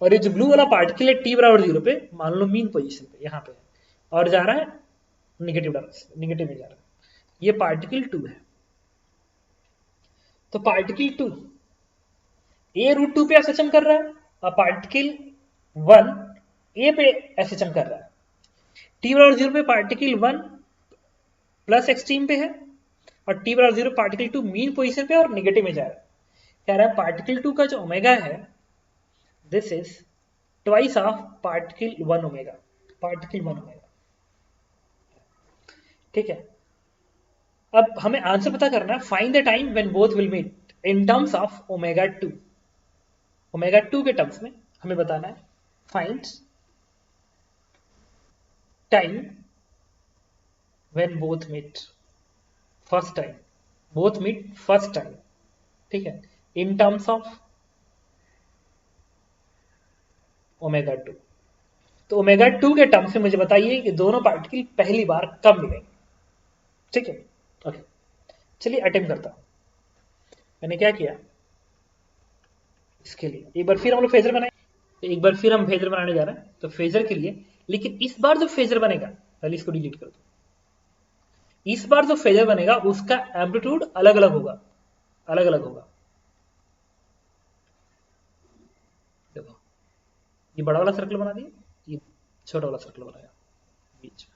और ये जो ब्लू वाला पार्टिकल है टी बराबर 0 पे, मान लो मीन पोजीशन पे यहाँ पे है और जा रहा है निगेटिव डायरेक्शन, निगेटिव में जा रहा है, ये पार्टिकल 2 है। तो पार्टिकल 2 a√2 पे एसएचएम कर रहा है और पार्टिकल 1 a पे एसएचएम कर रहा है। टी बराबर 0 पे पार्टिकल 1 प्लस एक्सट्रीम पे है और टी बराबर 0 पार्टिकल 2 मीन पोजीशन पे और निगेटिव में जा रहा है। कह रहा है पार्टिकल 2 का जो ओमेगा है this is twice of particle 1 omega, particle 1 omega, ठीक है। अब हमें आंसर पता करना है, find the time when both will meet in terms of omega 2। Omega 2 के टर्म्स में हमें बताना है, find time when both meet, first time, both meet first time, ठीक है, इन टर्म्स ऑफ ओमेगा 2। तो ओमेगा 2 के टर्म्स में मुझे बताइए कि दोनों पार्टिकल पहली बार कब मिलेंगे, ठीक है। ओके चलिए अटेम्प्ट करता हूं। मैंने क्या किया, इसके लिए एक बार फिर हम लोग फेजर बनाए, एक बार फिर हम फेजर बनाने जा रहे हैं। तो फेजर के लिए, लेकिन इस बार जो फेजर बनेगा, पहले इसको डिलीट कर दो, इस बार जो फेजर बनेगा उसका एम्पलीट्यूड अलग अलग होगा, अलग अलग होगा। देखो ये बड़ा वाला सर्कल बना दिया, ये छोटा वाला सर्कल बनाया बीच में,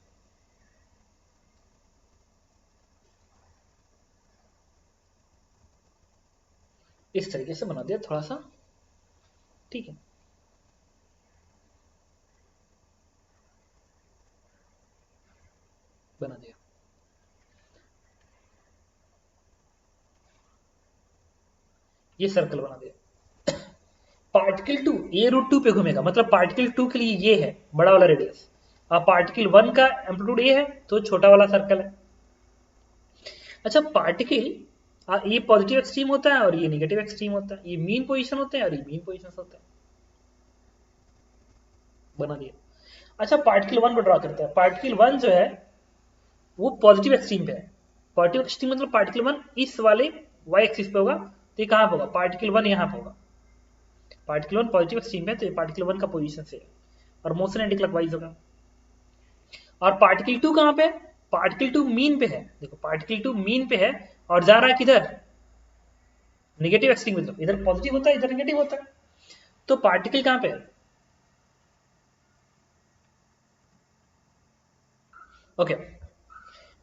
इस तरीके से बना दिया थोड़ा सा, ठीक है। बना दिया, ये सर्कल बना दिया। पार्टिकल 2 a√2 पे घूमेगा, मतलब पार्टिकल 2 के लिए ये है बड़ा वाला रेडियस, और पार्टिकल 1 का एम्पलीट्यूड ये है तो छोटा वाला सर्कल है। अच्छा पार्टिकल ये पॉजिटिव एक्सट्रीम होता है और ये नेगेटिव एक्सट्रीम होता है, ये मीन पोजीशन होते हैं और ये मीन पोजीशन होते हैं, बना दिया। अच्छा पार्टिकल 1 को ड्रॉ करते हैं। पार्टिकल 1 जो है वो पॉजिटिव एक्सट्रीम पे है, पॉजिटिव एक्सट्रीम मतलब पार्टिकल 1 इस वाले y एक्सिस पे होगा, तो ये कहां पे होगा, पार्टिकल 1 यहां पे होगा। पार्टिकल 1 पॉजिटिव एक्सट्रीम है तो ये पार्टिकल 1 का पोजीशन से है और मोशन एंटी क्लॉकवाइज होगा। और पार्टिकल 2 कहां पे है, पार्टिकल टू मीन पे है, देखो पार्टिकल टू मीन पे है और जा रहा है किधर, नेगेटिव एक्सट्रीम की तरफ। इधर पॉजिटिव होता है, इधर नेगेटिव होता है, तो पार्टिकल कहां पे है? ओके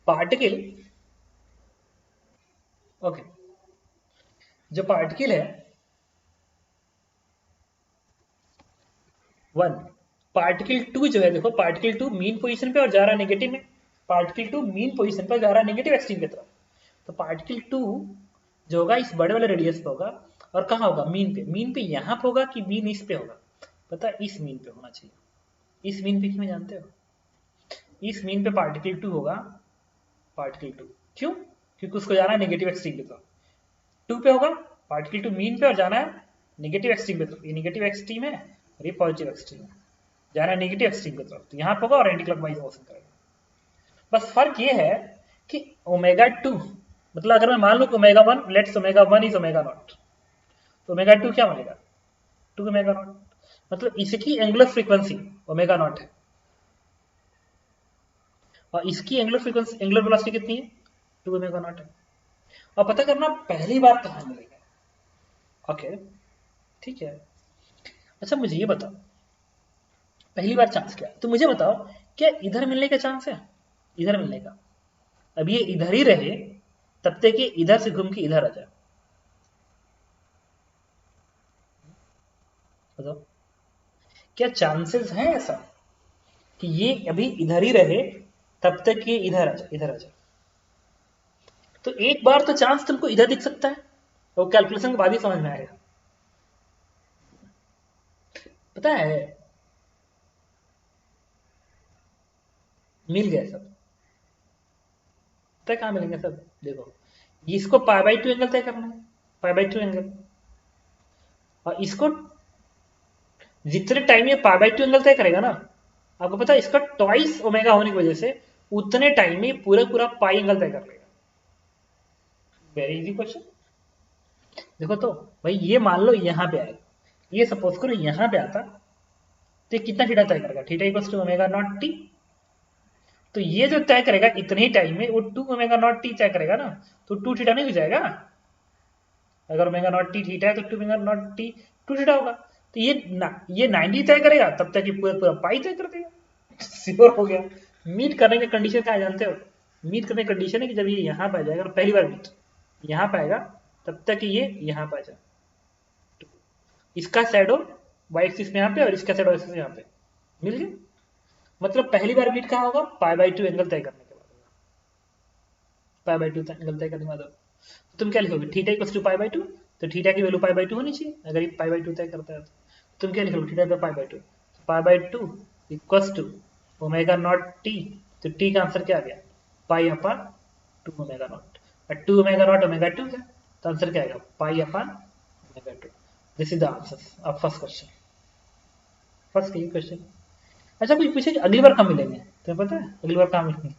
पार्टिकल, ओके जो पार्टिकल है वन, पार्टिकल टू जो है देखो, पार्टिकल टू मीन पोजीशन पे और जा रहा है नेगेटिव में, पार्टिकल टू मीन पोजीशन पर जा रहा है नेगेटिव एक्सट्रीम की तरफ। तो पार्टिकल टू जो होगा इस बड़े वाले रेडियस पे होगा और कहाँ होगा, मीन पे। मीन पे यहाँ पे होगा कि मीन इस पे होगा, पता है इस मीन पे होना चाहिए। इस मीन पे क्यों जानते हो, इस मीन पे पार्टिकल टू होगा, पार्टिकल टू क्यों, क्योंकि उसको जाना है नेगेटिव एक्सट्रीम की तरफ। टू पे होगा पार्टिकल टू मीन पे और जाना है नेगेटिव एक्सट्रीम की तरफ। ये नेगेटिव एक्सट्रीम है और ये पॉजिटिव एक्सट्रीम है, जाना है नेगेटिव एक्सट्रीम की तरफ, तो यहाँ पे होगा और एंटी क्लॉकवाइज मोशन करेगा। बस फर्क ये है कि ओमेगा टू, मतलब अगर मैं मान लू omega one, let's omega one is omega naught, तो ओमेगा टू क्या बनेगा, टू ओमेगा नॉट, मतलब इसकी एंगुलर फ्रीक्वेंसी ओमेगा नॉट है और इसकी एंगुलर फ्रीक्वेंसी, एंगुलर वेलोसिटी कितनी है, टू ओमेगा नॉट है। और पता करना पहली बार कहाँ मिलेगा। ओके ठीक है, अच्छा मुझे ये बताओ पहली बार चांस क्या है, तो मुझे बताओ क्या इधर मिलने का चांस है, इधर मिलने का, अब ये इधर ही रहे तब तक ये इधर से घूम के इधर आ जाए, बताओ क्या चांसेस है ऐसा कि ये अभी इधर ही रहे तब तक ये इधर आ जाए, इधर आ जाए। तो एक बार तो चांस तुमको इधर दिख सकता है, वो कैलकुलेशन के बाद ही समझ में आएगा। पता है मिल गए सब, पता है कहां मिलेंगे सब, देखो इसको पाई बाई टू एंगल तय करना है, पाई बाई टू एंगल, और इसको जितने टाइम ये पाई बाई टू एंगल तय करेगा ना, आपको पता है इसका ट्वाइस ओमेगा होने की वजह से उतने टाइम में पूरा पूरा पाई एंगल तय कर लेगा। Very easy question. देखो तो भाई ये मान लो यहां पे आएगा, ये सपोज करो यहां पे आता, तो ये कितना थीटा तय करेगा, theta equals to omega naught T. तो ये जो तय करेगा इतने ही टाइम में वो टू ओमेगा नॉट टी तय करेगा ना, तो टू थीटा नहीं हो जाएगा, अगर ओमेगा नॉट टी थीटा है तो two omega naught T two theta होगा। तो ये 90 तय करेगा तब तक ये पूरा पूरा पाई तय कर देगा। श्योर हो गया। मीट करने की कंडीशन क्या है जानते हो, मीट करने की कंडीशन है कि जब ये यहाँ पे आ जाएगा, पहली बार मीट यहाँ पे आएगा तब तक ये यहाँ पे आ जाए, इसका शैडो वाई एक्सिस में यहाँ पे और इसका शैडो एक्सिस यहाँ पे मिल गया। मतलब पहली बार मीट कहाँ होगा, पाई बाई टू एंगल तय करने के बाद होगा, पाई बाई टू एंगल तय करने के बाद। तुम क्या लिखोगे, theta equals to pi by two, तो थीटा की वैल्यू पाई बाई टू होनी चाहिए, अगर ये पाई बाई टू तय करता है तो तुम क्या लिखोगे, थीटा पे pi by two, pi by two equals to omega naught T, तो टी का आंसर क्या आ गया, pi upon two omega naught, और two omega naught omega two है, तो आंसर क्या आएगा, pi upon omega two. This is the answer of first question, first question. अच्छा कोई पूछे कि अगली बार कहाँ मिलेंगे, तुम्हें पता है अगली बार कहाँ मिलेंगे,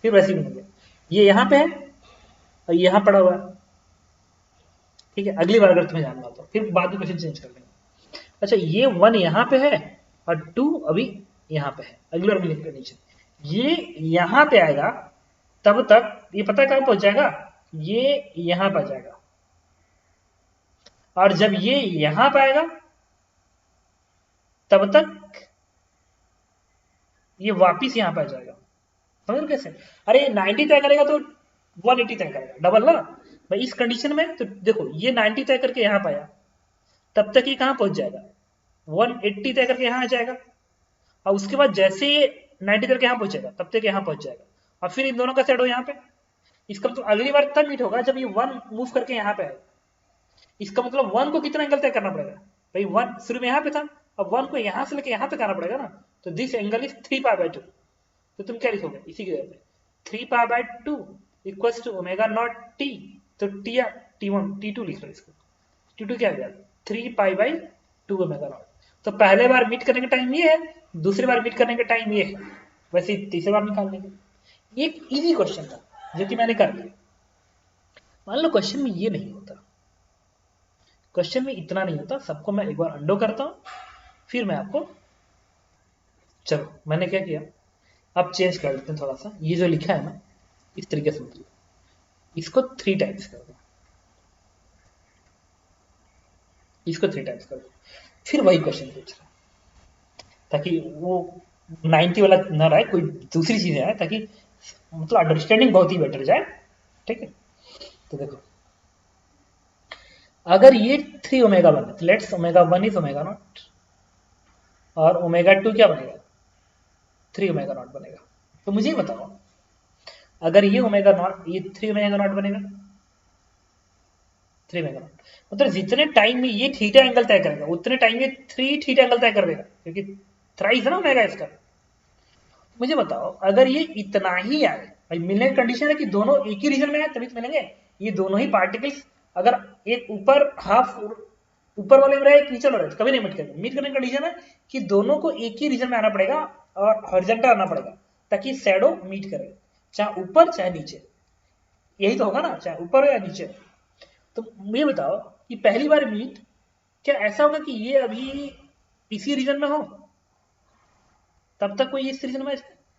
फिर वैसे ही मिलेंगे, ये यहाँ पे है और यहाँ पड़ा हुआ है, ठीक है। अगली बार अगर तुम्हें जानना हो तो फिर बाद में क्वेश्चन चेंज कर लेंगे। अच्छा ये वन यहाँ पे है और टू अभी यहाँ पे है, अगली बार मिलेंगे नीचे, ये यहाँ पे आएगा तब तक ये पता है कहाँ पहुंच जाएगा, ये यहाँ पे आ जाएगा, और जब ये यहाँ पे आएगा तब तक ये वापिस यहाँ पे आ जाएगा। समझ रहे कैसे, अरे 90 तय करेगा तो 180 तय करेगा, डबल ना भाई। इस कंडीशन में तो देखो ये 90 तय करके यहाँ पे आया, तब तक ये कहाँ पहुंच जाएगा, 180 तय करके यहाँ आ जाएगा, और उसके बाद जैसे ये 90 करके यहाँ पहुंचेगा तब तक यहाँ पहुंच जाएगा, और फिर इन दोनों का सेट हो यहाँ पे। इसका मतलब अगली बार तब मीट होगा जब ये वन मूव करके यहाँ पे आएगा। इसका मतलब वन को कितना एंगल तय करना पड़ेगा, भाई वन शुरू में यहाँ पे था, अब वन को यहाँ से लेके यहाँ तक आना पड़ेगा ना, तो this angle is 3 pi by two. तो तुम क्या लिखोगे इसी की जगह पे, 3 pi by two equals to omega naught T, तो टी टी1 टी2 लिख लो इसको, टी2 क्या आ गया 3 pi by two omega naught. तो पहले बार मीट करने का टाइम ये है, दूसरी बार मीट करने का टाइम ये है, वैसे तीसरी बार निकालने का। ये एक इजी क्वेश्चन था जो कि मैंने कर लिया। मान लो क्वेश्चन में ये नहीं होता, क्वेश्चन में इतना नहीं होता, सबको मैं एक बार अंडो करता हूं, फिर मैं आपको, चलो मैंने क्या किया, अब चेंज कर देते हैं थोड़ा सा, ये जो लिखा है ना इस तरीके से मतलब इसको 3 टाइम्स कर दो, इसको 3 टाइम्स कर दो, फिर वही क्वेश्चन पूछ रहा है ताकि वो 90 वाला ना रहे, कोई दूसरी चीज आए ताकि मतलब अंडरस्टैंडिंग बहुत ही बेटर जाए। ठीक है, तो देखो अगर ये 3 ओमेगा 1 है तो let's omega 1 is omega naught और ओमेगा 2 क्या बनेगा, 3 ओमेगा नॉट बनेगा। तो मुझे ये बताओ अगर ये ओमेगा नॉट, ये 3 ओमेगा नॉट बनेगा, 3 ओमेगा नॉट मतलब जितने टाइम में ये थीटा एंगल तय करेगा उतने टाइम में 3 थीटा एंगल तय कर देगा, क्योंकि थ्राइस है ना ओमेगा इसका। मुझे बताओ अगर ये इतना ही आए, भाई मिलने की कंडीशन है कि दोनों एक ही रीजन में आए तभी तो मिलेंगे, ये दोनों ही पार्टिकल्स अगर एक ऊपर हाफ ऊपर वाले में रहे एक नीचे वाले रहे कभी नहीं मीट करेंगे। मीट करने की कंडीशन है कि दोनों को एक ही रीजन में आना पड़ेगा और हॉरिजॉन्टल आना पड़ेगा ताकि शैडो मीट करे, चाहे ऊपर चाहे नीचे, यही तो होगा ना, चाहे ऊपर हो या नीचे। तो ये बताओ कि पहली बार मीट क्या ऐसा होगा कि ये अभी इसी रीजन में हो तब तक कोई इस रीजन में,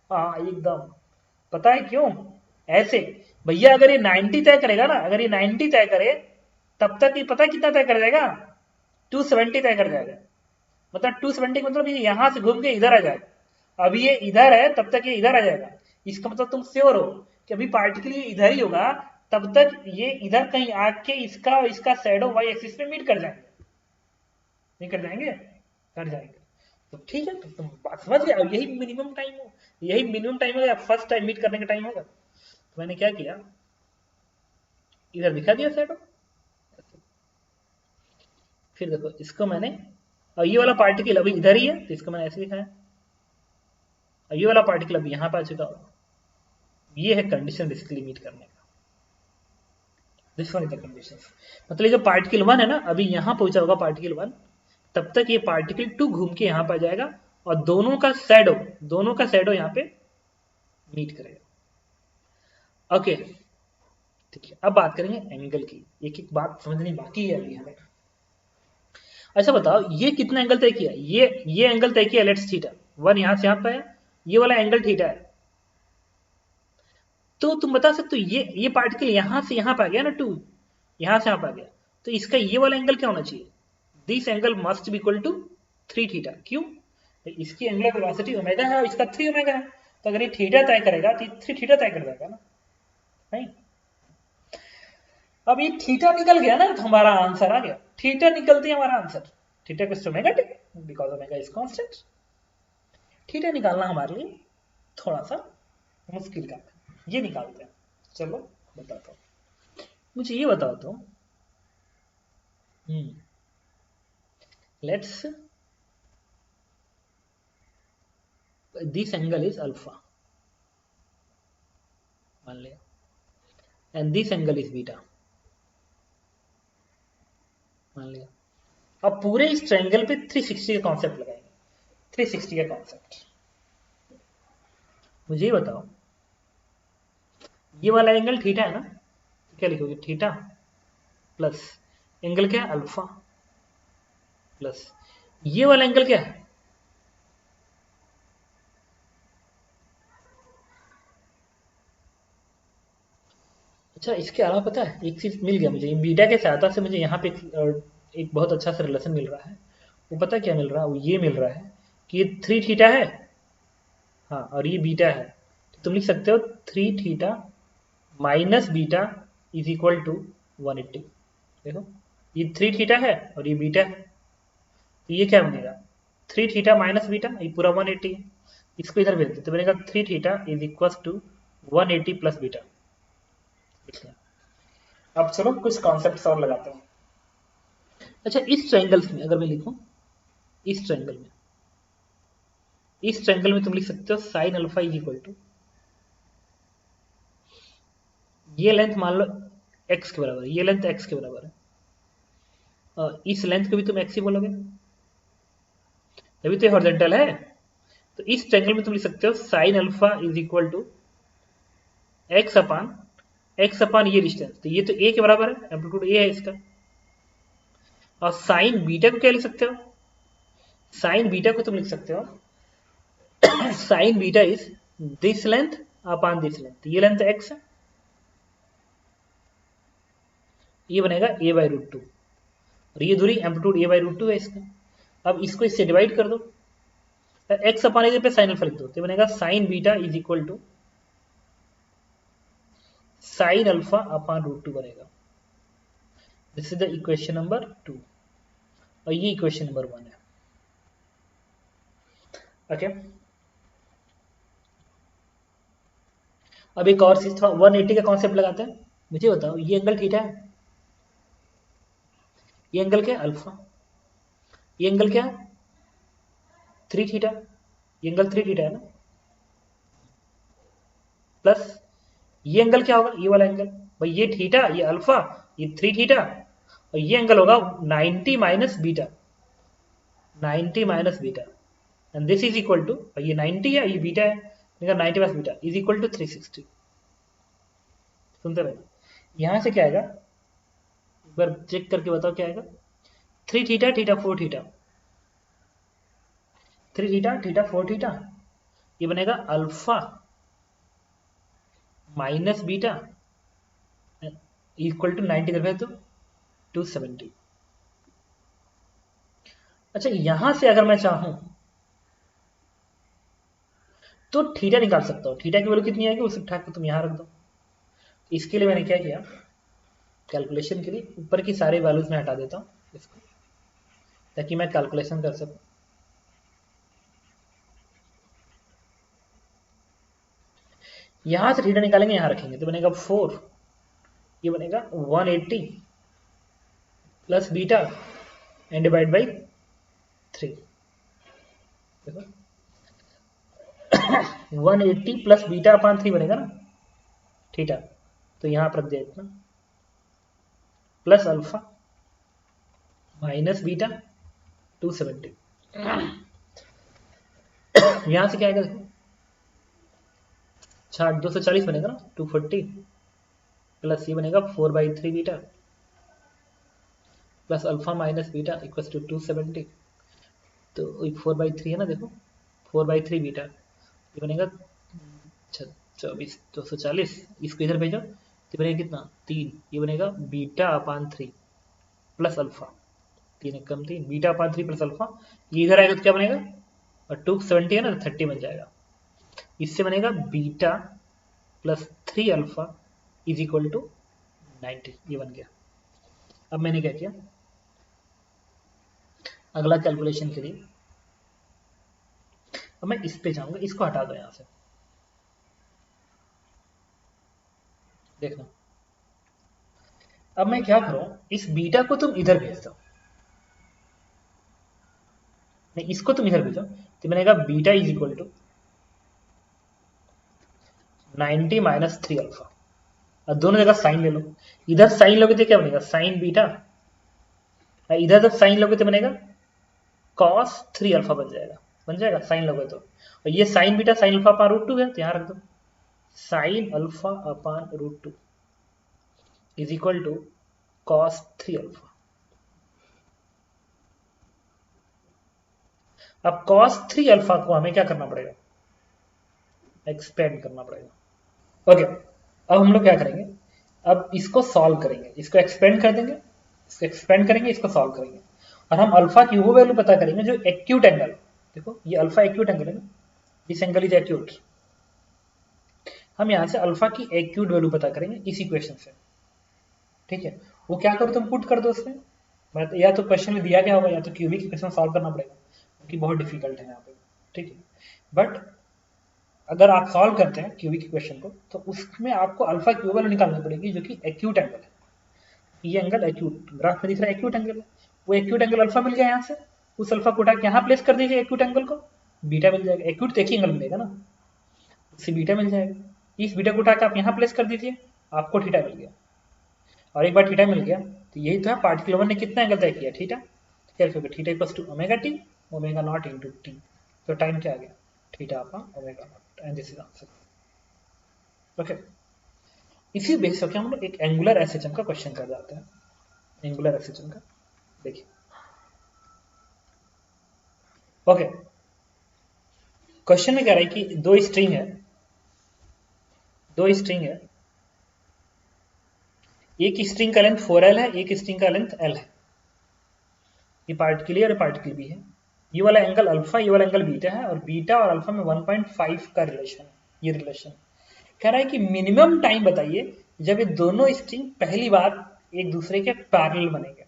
हाँ एकदम, पता है क्यों ऐसे, भैया अगर ये 90 तय करेगा ना, अगर ये 90 तय करे तब तक ये पता है कितना तय कर जाएगा, 270 तय कर जाएगा। मतलब 270 मतलब ये यहां से घूम के इधर आ जाएगा, अभी ये इधर है तब तक ये इधर आ जाएगा। इसका मतलब तुम श्योर हो कि अभी पार्टिकल ये इधर ही होगा, तब तक ये इधर कहीं आके इसका इसका शैडो वाई एक्सिस पे मीट कर जाएंगे, नहीं कर जाएंगे, कर जाएंगे। तो ठीक है, तो तुम बात समझ गए, अब यही मिनिमम टाइम हो, यही मिनिमम टाइम होगा, फर्स्ट टाइम मीट करने का टाइम होगा। तो मैंने क्या किया, इधर दिखा दिया शैडो, फिर देखो इसको मैंने, और ये वाला पार्टिकल अभी इधर ही है तो इसको मैंने ऐसे दिखाया, और ये वाला पार्टिकल अभी यहां पर आ चुका होगा। ये है कंडीशन बेसिकली मीट करने का, this one is the condition. मतलब जो पार्टिकल 1 है ना अभी यहां पहुंचा होगा पार्टिकल 1, तब तक ये पार्टिकल 2 घूम के यहां पर जाएगा और दोनों का शैडो यहां पे मीट करेगा। ओके ठीक है, अब बात करेंगे एंगल की, एक एक बात समझनी बाकी है अभी हमें। अच्छा बताओ ये कितना एंगल तय किया, ये एंगल तय किया, लेट्स थीटा 1 यहां से यहां पे है, ये वाला एंगल थीटा है। तो तुम बता सकते हो ये पार्टिकल यहां से यहां पे आ गया ना 2, यहां से यहां पे आ गया, तो इसका ये वाला एंगल क्या होना चाहिए, this angle must be equal to 3 theta. क्यों, तो इसकी एंगुलर वेलोसिटी ओमेगा है और इसका 3 ओमेगा है, तो अगर ये थीटा तय करेगा तो 3 थीटा तय कर देगा ना, नहीं। अब ये थीटा निकल गया ना तो हमारा आंसर आ गया, थीटा निकलती है हमारा answer, theta equals omega T because omega is constant. Theta निकालना हमारे लिए थोड़ा सा मुश्किल काम है, ये निकालते हैं। चलो बताता हूँ, मुझे ये बताओ तो, let's this angle is alpha मान लिया, and this angle is beta मान लिया। अब पूरे इस ट्रायंगल पे 360 का कॉन्सेप्ट लगाएंगे, 360 का कॉन्सेप्ट। मुझे ये बताओ ये वाला एंगल थीटा है ना, क्या लिखोगे, थीटा प्लस एंगल क्या है अल्फा प्लस ये वाला एंगल क्या है, अच्छा इसके अलावा पता है एक चीज मिल गया मुझे, बीटा के सहायता से मुझे यहाँ पे एक बहुत अच्छा सा रिलेशन मिल रहा है। वो पता क्या मिल रहा है, वो ये मिल रहा है कि ये 3 थीटा है, हाँ और ये बीटा है, तो तुम लिख सकते हो 3 theta minus beta is equal to 180। देखो ये 3 थीटा है और ये बीटा है, तो ये क्या बनेगा 3 थीटा माइनस बीटा, ये पूरा 180 है, इसको इधर भेज दो तो बनेगा 3 theta is equal to 180 plus beta. अब चलो कुछ कॉन्सेप्ट्स और लगाते हैं। अच्छा इस ट्रायंगल्स में अगर मैं लिखूं, इस ट्रायंगल में, इस ट्रायंगल में तुम लिख सकते हो sine alpha is equal to, ये लेंथ मान लो x के बराबर है, ये लेंथ x के बराबर है, और इस लेंथ को भी तुम x ही बोलोगे तभी तो हॉरिजॉन्टल है। तो इस ट्रायंगल में तुम लिख सकते हो sine alpha is equal to x upon ये डिस्टेंस, तो ये तो a के बराबर है, एम्पलीट्यूड a है इसका। और साइन बीटा को क्या लिख सकते हो, साइन बीटा को तुम लिख सकते हो sign beta is this length upon this length, ये लेंथ x है, ये बनेगा a बाई रूट टू, और ये दूरी amplitude a by root two है इसका। अब इसको इससे डिवाइड कर दो, x अपान इधर पे साइन अल्फा लिख दो, तो बनेगा sine beta is equal to sine alpha upon root two बनेगा। This is the equation number 2 और ये इक्वेशन नंबर 1 है। ओके, अब एक और चीज, 180 का कॉन्सेप्ट लगाते हैं। मुझे बताओ ये एंगल थीटा है, ये एंगल क्या है अल्फा, ये एंगल क्या है 3 थीटा, ये एंगल 3 थीटा है ना, प्लस ये एंगल क्या होगा, ये वाला एंगल, भाई ये थीटा, ये अल्फा, ये 3 थीटा, और ये एंगल होगा 90 minus beta, 90 minus beta, and this is equal to, ये 90 है, ये बीटा है, 90 minus beta is equal to 360। सुनते रहे, यहां से क्या आएगा एक बार चेक करके बताओ क्या आएगा, 3 theta theta 4 theta, 3 theta theta 4 theta, ये बनेगा alpha minus beta equal to 90 कर तो 270। अच्छा, यहां से अगर मैं चाहूं तो थीटा निकाल सकता हूं, थीटा की वैल्यू कितनी आएगी उसे उठा के तुम यहां रख दो। इसके लिए मैंने क्या किया, कैलकुलेशन के लिए ऊपर की सारी वैल्यूज में हटा देता हूं इसको, ताकि मैं कैलकुलेशन कर सकूं। यहां से थीटा निकालेंगे, यहां रखेंगे तो बनेगा 4, ये बनेगा 180 plus beta and divide by 3। देखो 180 प्लस बीटा अपान 3 बनेगा ना थीटा, तो यहां पर रख दिया इतना, प्लस अल्फा माइनस बीटा 270। यहां से क्या आएगा देखो, 240 बनेगा ना, 240 प्लस ये बनेगा 4/3 beta plus alpha minus beta equal to 270, तो 4/3 है ना, देखो 4/3 बीटा, ये बनेगा 24, 240, इसको इधर भेजो तो बनेगा कितना 3, ये बनेगा बीटा अपान 3 प्लस अल्फा, 3 कम 3, बीटा अपान 3 प्लस अल्फा, ये इधर आएगा तो क्या बनेगा, और 270 है ना तो 30 बन जाएगा। इससे बनेगा beta plus 3 alpha is equal to 90, ये बन गया। अब मैंने क्या किया, अगला कैलकुलेशन के लिए अब मैं इस पे जाऊंगा, इसको हटा दो यहां से, देखना अब मैं क्या करूं, इस बीटा को तुम इधर भेज दो, नहीं इसको तुम इधर भेजो, तो बनेगा beta is equal to 90 minus 3 alpha, और दोनों जगह साइन ले लो, इधर साइन लोगे तो क्या बनेगा साइन बीटा, इधर जब साइन लोगे तो बनेगा कॉस 3 अल्फा बन जाएगा साइन लोगे तो, और ये sine beta sine alpha upon root 2 है, तो यहां रख दो sine alpha upon root 2 is equal to cos 3 alpha. अब कॉस 3 अल्फा को हमें क्या करना पड़ेगा, एक्सपेंड करना पड़ेगा। ओके, अब हम लोग क्या करेंगे, अब इसको सॉल्व करेंगे, इसको एक्सपेंड कर देंगे, इसको एक्सपेंड करेंगे, इसको सॉल्व करेंगे, और हम अल्फा की वो वैल्यू पता करेंगे जो एक्यूट एंगल, देखो ये अल्फा एक्यूट एंगल है ना, दिस एंगल इज एक्यूट, हम यहां से अल्फा की एक्यूट वैल्यू पता करेंगे इस इक्वेशन से। ठीक है, वो क्या करो तुम पुट कर दो उसमें, या तो क्वेश्चन में दिया गया होगा या तो क्यूबिक इक्वेशन सॉल्व करना पड़ेगा, क्योंकि बहुत डिफिकल्ट है यहाँ पे। ठीक है, बट अगर आप सॉल्व करते हैं क्यूबिक इक्वेशन को तो उसमें आपको अल्फा की वैल्यू निकालनी पड़ेगी जो कि एक्यूट एंगल है, ये एंगल एक्यूट ग्राफ में दिख रहा है एक्यूट एंगल है, वो एक्यूट एंगल अल्फा मिल गया यहाँ से, उस अल्फा को उठा के यहाँ प्लेस कर दीजिए एक्यूट एंगल को, बीटा मिल जाएगा, एक्यूट तो एक ही एंगल मिलेगा ना, उससे बीटा मिल जाएगा, इस बीटा को उठा के आप यहाँ प्लेस कर दीजिए, आपको थीटा मिल गया, और एक बार थीटा मिल गया तो यही तो है पार्टिकल वन ने कितना एंगल तय किया थीटा, क्या रखोगे theta equals to omega T, omega naught into T, तो टाइम क्या आ गया theta upon omega naught, and this is answer. Okay, इसी बेस पर हम लोग एक एंगुलर एसएचएम का क्वेश्चन कर जाते हैं, एंगुलर एसएचएम का देखिए। ओके, क्वेश्चन में कह रहा है कि दो स्ट्रिंग है दो स्ट्रिंग है, एक स्ट्रिंग का लेंथ 4l है, एक स्ट्रिंग का लेंथ l है, ये पार्टिकल और पार्टिकल भी है, ये वाला एंगल अल्फा, ये वाला एंगल बीटा है, और बीटा और अल्फा में 1.5 का रिलेशन है, ये रिलेशन कह रहा है कि मिनिमम टाइम बताइए जब ये दोनों स्ट्रिंग पहली बार एक दूसरे के पैरेलल बनेंगे,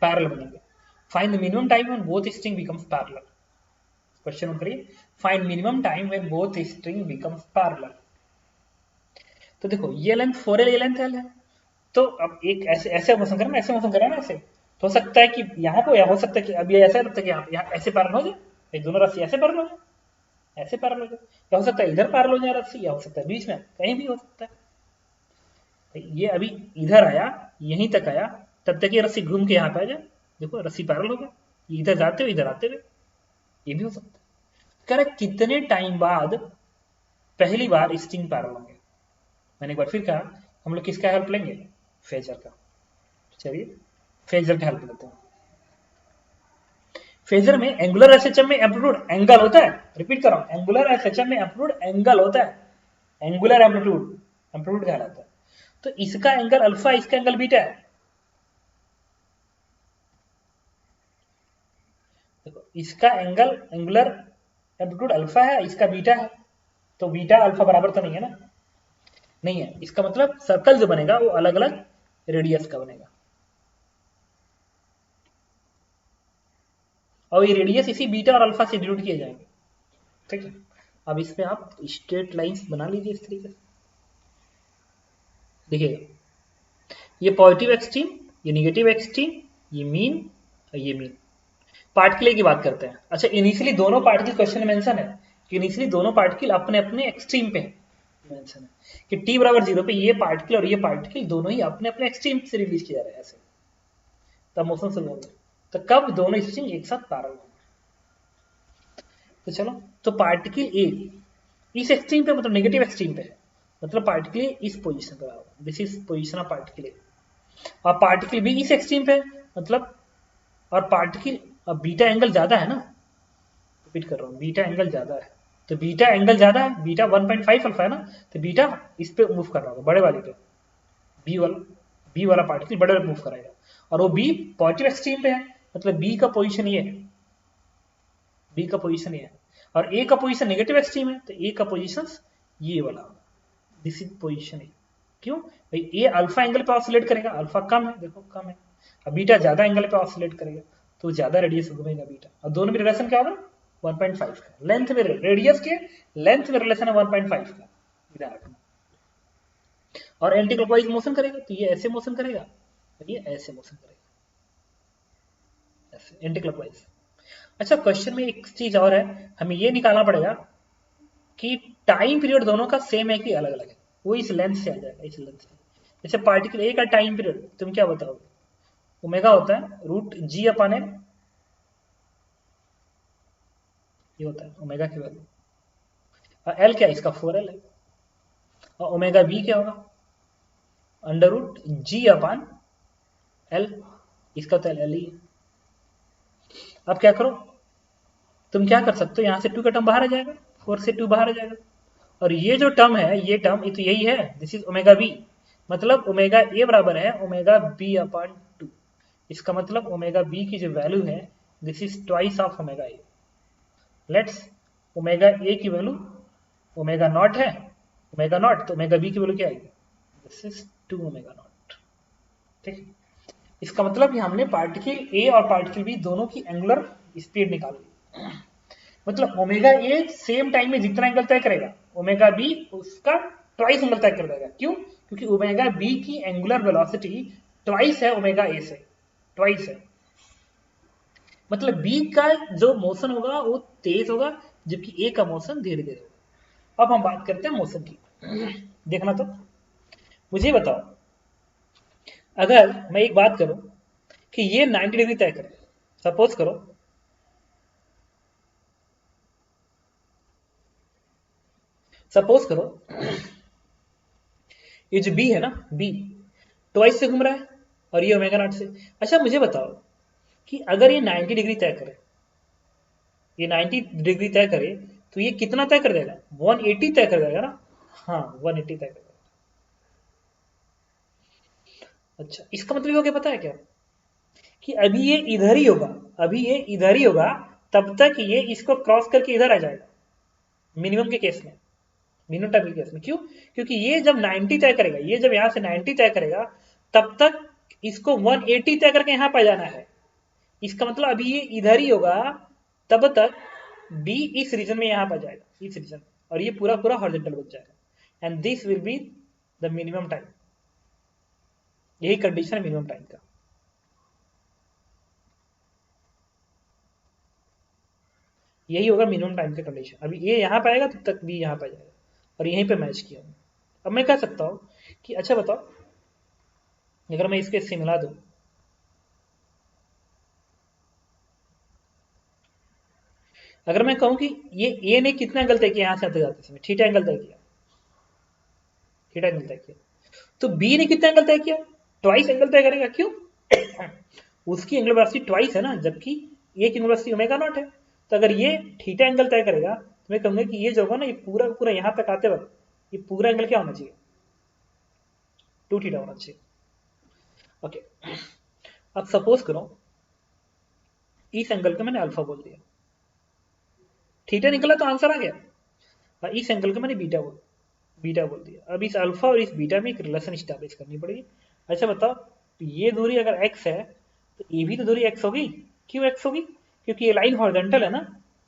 पैरेलल बनेंगे। Find the minimum time when both string becomes parallel. Question number 3, find minimum time when both string becomes parallel. तो देखो ये लेंथ 4l, ये लेंथ l है, तो अब एक ऐसे ऐसे मोशन करना, ऐसे मोशन करना ना, ऐसे तो हो सकता है कि यहाँ पे, या हो सकता है कि अब ये ऐसा लगता है कि यहाँ ऐसे पैरेलल हो जाए, ये दोनों रस्सी ऐसे पैरेलल हो जाए, ऐसे पैरेलल हो जाए, या हो सकता है इधर पैरेलल हो जाए रस्सी, या हो सकता है बीच में, कहीं भी हो सकता है। तो ये अभी इधर आया, यहीं तक आया, तब तक ये रस्सी घूम के यहाँ पे आ जाए, देखो रस्सी पैरेलल हो गया, इधर जाते हुए इधर आते हुए, ये भी हो सकता है। कह रहा कितने टाइम बाद पहली बार स्ट्रिंग पैरेलल होंगे। मैंने एक बार फिर कहा, हम लोग किसका हेल्प लेंगे, फेजर का। चलिए फेजर का हेल्प लेते हैं। फेजर में एंगुलर एसएचएम में एम्पलीट्यूड एंगल होता है, रिपीट कर रहा हूं, एंगुलर एसएचएम में एम्पलीट्यूड एंगल होता है, एंगुलर एम्पलीट्यूड, एम्पलीट्यूड कहलाता है। तो इसका एंगल अल्फा, इसका एंगल बीटा है। देखो इसका एंगल, एंगुलर एम्पलीट्यूड अल्फा है, इसका बीटा है, तो बीटा अल्फा बराबर तो नहीं है ना, नहीं है, इसका मतलब सर्कल जो बनेगा वो अलग अलग रेडियस का बनेगा, और ये रेडियस इसी बीटा और अल्फा से डिनोट किए जाएंगे, ठीक है। अब इसमें आप स्ट्रेट लाइंस बना लीजिए इस तरीके से, देखिए ये पॉजिटिव एक्सट्रीम, ये नेगेटिव एक्सट्रीम, ये मीन और ये मीन। पार्टिकल की बात करते हैं। अच्छा इनिशियली दोनों पार्टिकल क्वेश्चन में मेंशन है कि इनिशियली दोनों पार्टिकल अपने अपने एक्सट्रीम पे मेंशन है कि t बराबर 0 पे ये पार्टिकल और ये पार्टिकल दोनों ही अपने अपने एक्सट्रीम से रिलीज किया जा रहा है ऐसे, तब मोशन शुरू होगा। तो कब दोनों स्ट्रिंग एक साथ पैरेलल होंगे, तो चलो, तो पार्टिकल ए इस एक्सट्रीम पे, मतलब नेगेटिव एक्सट्रीम पे है, मतलब पार्टिकल ए इस पोजीशन पर होगा, this is position of particle A, और पार्टिकल बी इस एक्सट्रीम पे, मतलब, और पार्टिकल, अब बीटा एंगल ज्यादा है ना, रिपीट कर रहा हूँ, बीटा एंगल ज्यादा है, तो बीटा एंगल ज्यादा है, बीटा 1.5 अल्फा है ना, तो बीटा इस पे मूव कर रहा होगा, बड़े वाले पे, बी वाला पार्टिकल बड़े वाले मूव कराएगा, और वो बी पॉजिटिव एक्सट्रीम पे है, मतलब बी का पोजीशन ये है, बी का पोजीशन ये है, और ए का पोजीशन नेगेटिव एक्सट्रीम है, तो ए का पोजीशन ये वाला, दिस इज पोजीशन ए। क्यों भाई, ए अल्फा एंगल पे ऑसिलेट करेगा, अल्फा कम है, देखो कम है, अब बीटा ज्यादा एंगल पे ऑसिलेट करेगा, तो ज्यादा रेडियस घूमेगा बीटा, और दोनों में रिलेशन क्या होगा, 1.5 का, लेंथ में, रेडियस के लेंथ में रिलेशन है 1.5 का, इधर रखना। और एंटी क्लॉकवाइज मोशन करेगा, तो ये ऐसे मोशन करेगा, और ये ऐसे मोशन करेगा, ऐसे एंटी क्लॉकवाइज। अच्छा क्वेश्चन में एक चीज और है, हमें ये निकालना पड़ेगा कि टाइम पीरियड दोनों का सेम है कि अलग अलग है, वो इस लेंथ से आ जाएगा, इस लेंथ से। जैसे पार्टिकल ए का टाइम पीरियड तुम क्या बताओगे, ओमेगा होता है रूट जी अपन एन, ये होता है ओमेगा की वैल्यू, और एल क्या है इसका 4l है, और ओमेगा बी क्या होगा, अंडर रूट जी अपन एल, इसका तो एल ही है। अब क्या करो, तुम क्या कर सकते हो, यहां से 2 का टर्म बाहर आ जाएगा, 4 से 2 बाहर आ जाएगा, और ये जो टर्म है, ये टर्म ये तो यही है, दिस इज ओमेगा बी, मतलब ओमेगा ए बराबर है ओमेगा बी अपन 2, इसका मतलब ओमेगा बी की जो वैल्यू है, this is twice of omega A. Let's omega A की वैल्यू ओमेगा नॉट है, ओमेगा नॉट, तो ओमेगा बी की वैल्यू क्या आएगी, दिस इज 2 ओमेगा नॉट, ठीक। इसका मतलब कि हमने पार्टिकल ए और पार्टिकल बी दोनों की एंगुलर स्पीड निकाल ली, मतलब ओमेगा ए सेम टाइम में जितना एंगल तय करेगा, ओमेगा बी उसका ट्वाइस एंगल तय कर देगा। क्यों, क्योंकि ओमेगा बी की एंगुलर वेलोसिटी ट्वाइस है ओमेगा ए से, ट्वाइस है, मतलब बी का जो मोशन होगा वो तेज होगा, जबकि ए का मोशन धीरे धीरे होगा। अब हम बात करते हैं मोशन की, देखना, तो मुझे बताओ, अगर मैं एक बात करूं कि ये 90 डिग्री तय करे, सपोज करो ये जो बी है ना, बी ट्वाइस से घूम रहा है और ये ओमेगा नॉट से। अच्छा मुझे बताओ कि अगर ये 90 डिग्री तय करे, ये 90 डिग्री तय करे, तो ये कितना तय कर देगा? 180 तय कर देगा ना। हाँ 180 तय कर देगा। अच्छा इसका मतलब हो गया पता है क्या, कि अभी ये इधर ही होगा, अभी ये इधर ही होगा, तब तक ये इसको क्रॉस करके इधर आ जाएगा मिनिमम के केस में, मिनिमम टाइम के केस में। क्यों? क्योंकि ये जब 90 तय करेगा, ये जब यहां से 90 तय करेगा, तब तक इसको 180 तय करके यहां पर जाना है। इसका मतलब अभी ये इधर ही होगा, तब तक बी इस रीजन में यहां पर जाएगा, इस रीजन, और ये पूरा पूरा हॉरिजॉन्टल बच जाएगा, and this will be the minimum time. यही कंडीशन है मिनिमम टाइम का। यही होगा मिनिमम टाइम का कंडीशन। अभी ये यहां पे आएगा तब तक बी यहां पे जाएगा, और यहीं पे मैच किया। अब मैं कह सकता हूं कि अच्छा बताओ, अगर मैं इसके इससे मिला दूं, अगर मैं कहूं कि ये ए ने कितना एंगल तय किया यहां से आते जाते समय, थीटा एंगल तय किया, थीटा एंगल तय किया, तो बी ने कितना एंगल तय किया? ट्वाइस एंगल तय करेगा। क्यों? उसकी एंगल वेलोसिटी ट्वाइस है ना, जबकि ए की एंगल वेलोसिटी ओमेगा नॉट है। तो अगर ये थीटा एंगल तय करेगा, तो मैं कहूंगा कि ये जो होगा ना, ये पूरा पूरा यहां तक आते वक्त ये पूरा एंगल क्या होना चाहिए? 2 थीटा होना चाहिए। ओके, अब सपोज करो इस एंगल को मैंने अल्फा बोल दिया, थीटा निकला तो आंसर आ गया, और इस एंगल को मैंने बीटा बोल दिया। अब इस अल्फा और इस बीटा में एक रिलेशन स्टैब्लिश करनी पड़ेगी। अच्छा बताओ, तो ये दूरी अगर x है, तो ये भी तो दूरी x होगी। क्यों x होगी? क्योंकि ये लाइन हॉरिजॉन्टल है ना।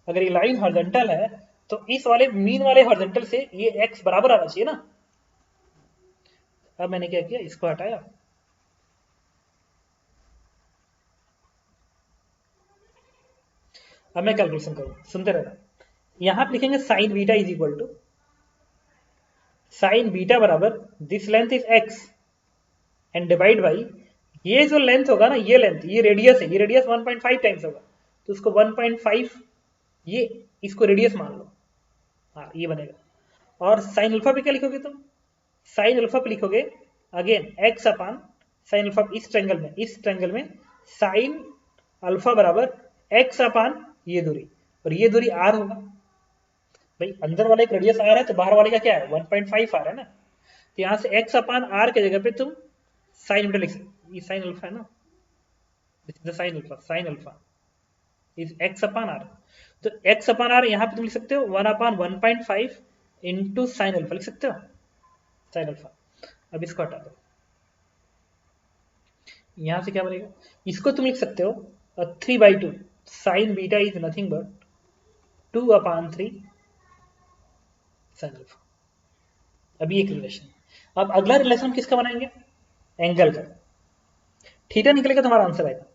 अगर ये लाइन हॉरिजॉन्टल है, तो इस वाले मीन वाले हॉरिजॉन्टल से ये x बराबर आना चाहिए ना। अब मैंने क्या किया, इसको हटाया, अब मैं कैलकुलेशन करूँ, सुनते रहना। यहां पे लिखेंगे sine beta is equal to, sine beta बराबर this length is x and divide by, ये जो लेंथ होगा ना, ये लेंथ, ये रेडियस है, ये रेडियस 1.5 टाइम्स होगा, तो उसको 1.5, ये इसको रेडियस मान लो, हाँ ये बनेगा। और साइन अल्फा पे क्या लिखोगे तुम? साइन अल्फा पे लिखोगे अगेन x अपान साइन अल्फा, इस ट्रेंगल में साइन अल्फा बराबर x अपान ये दूरी, और ये दूरी r होगा। भाई अंदर वाला एक रेडियस r है, तो बाहर वाले का क्या है? 1.5 r है ना। तो यहां से x अपान r के जगह पे तुम साइन बीटा लिख सकते, ये साइन अल्फा है ना, this is the sign alpha is x upon r। तो x अपान r यहां पे तुम लिख सकते हो 1 अपान 1.5 इंटू साइन अल्फा, लिख सकते हो साइन अल्फा। अब इसको हटा दो, यहां से क्या बनेगा, इसको तुम लिख सकते हो 3/2 sign beta is nothing but 2 upon 3 sine alpha. अभी एक रिलेशन। अब अगला रिलेशन किसका बनाएंगे? एंगल का। थीटा निकलेगा तो हमारा आंसर आएगा।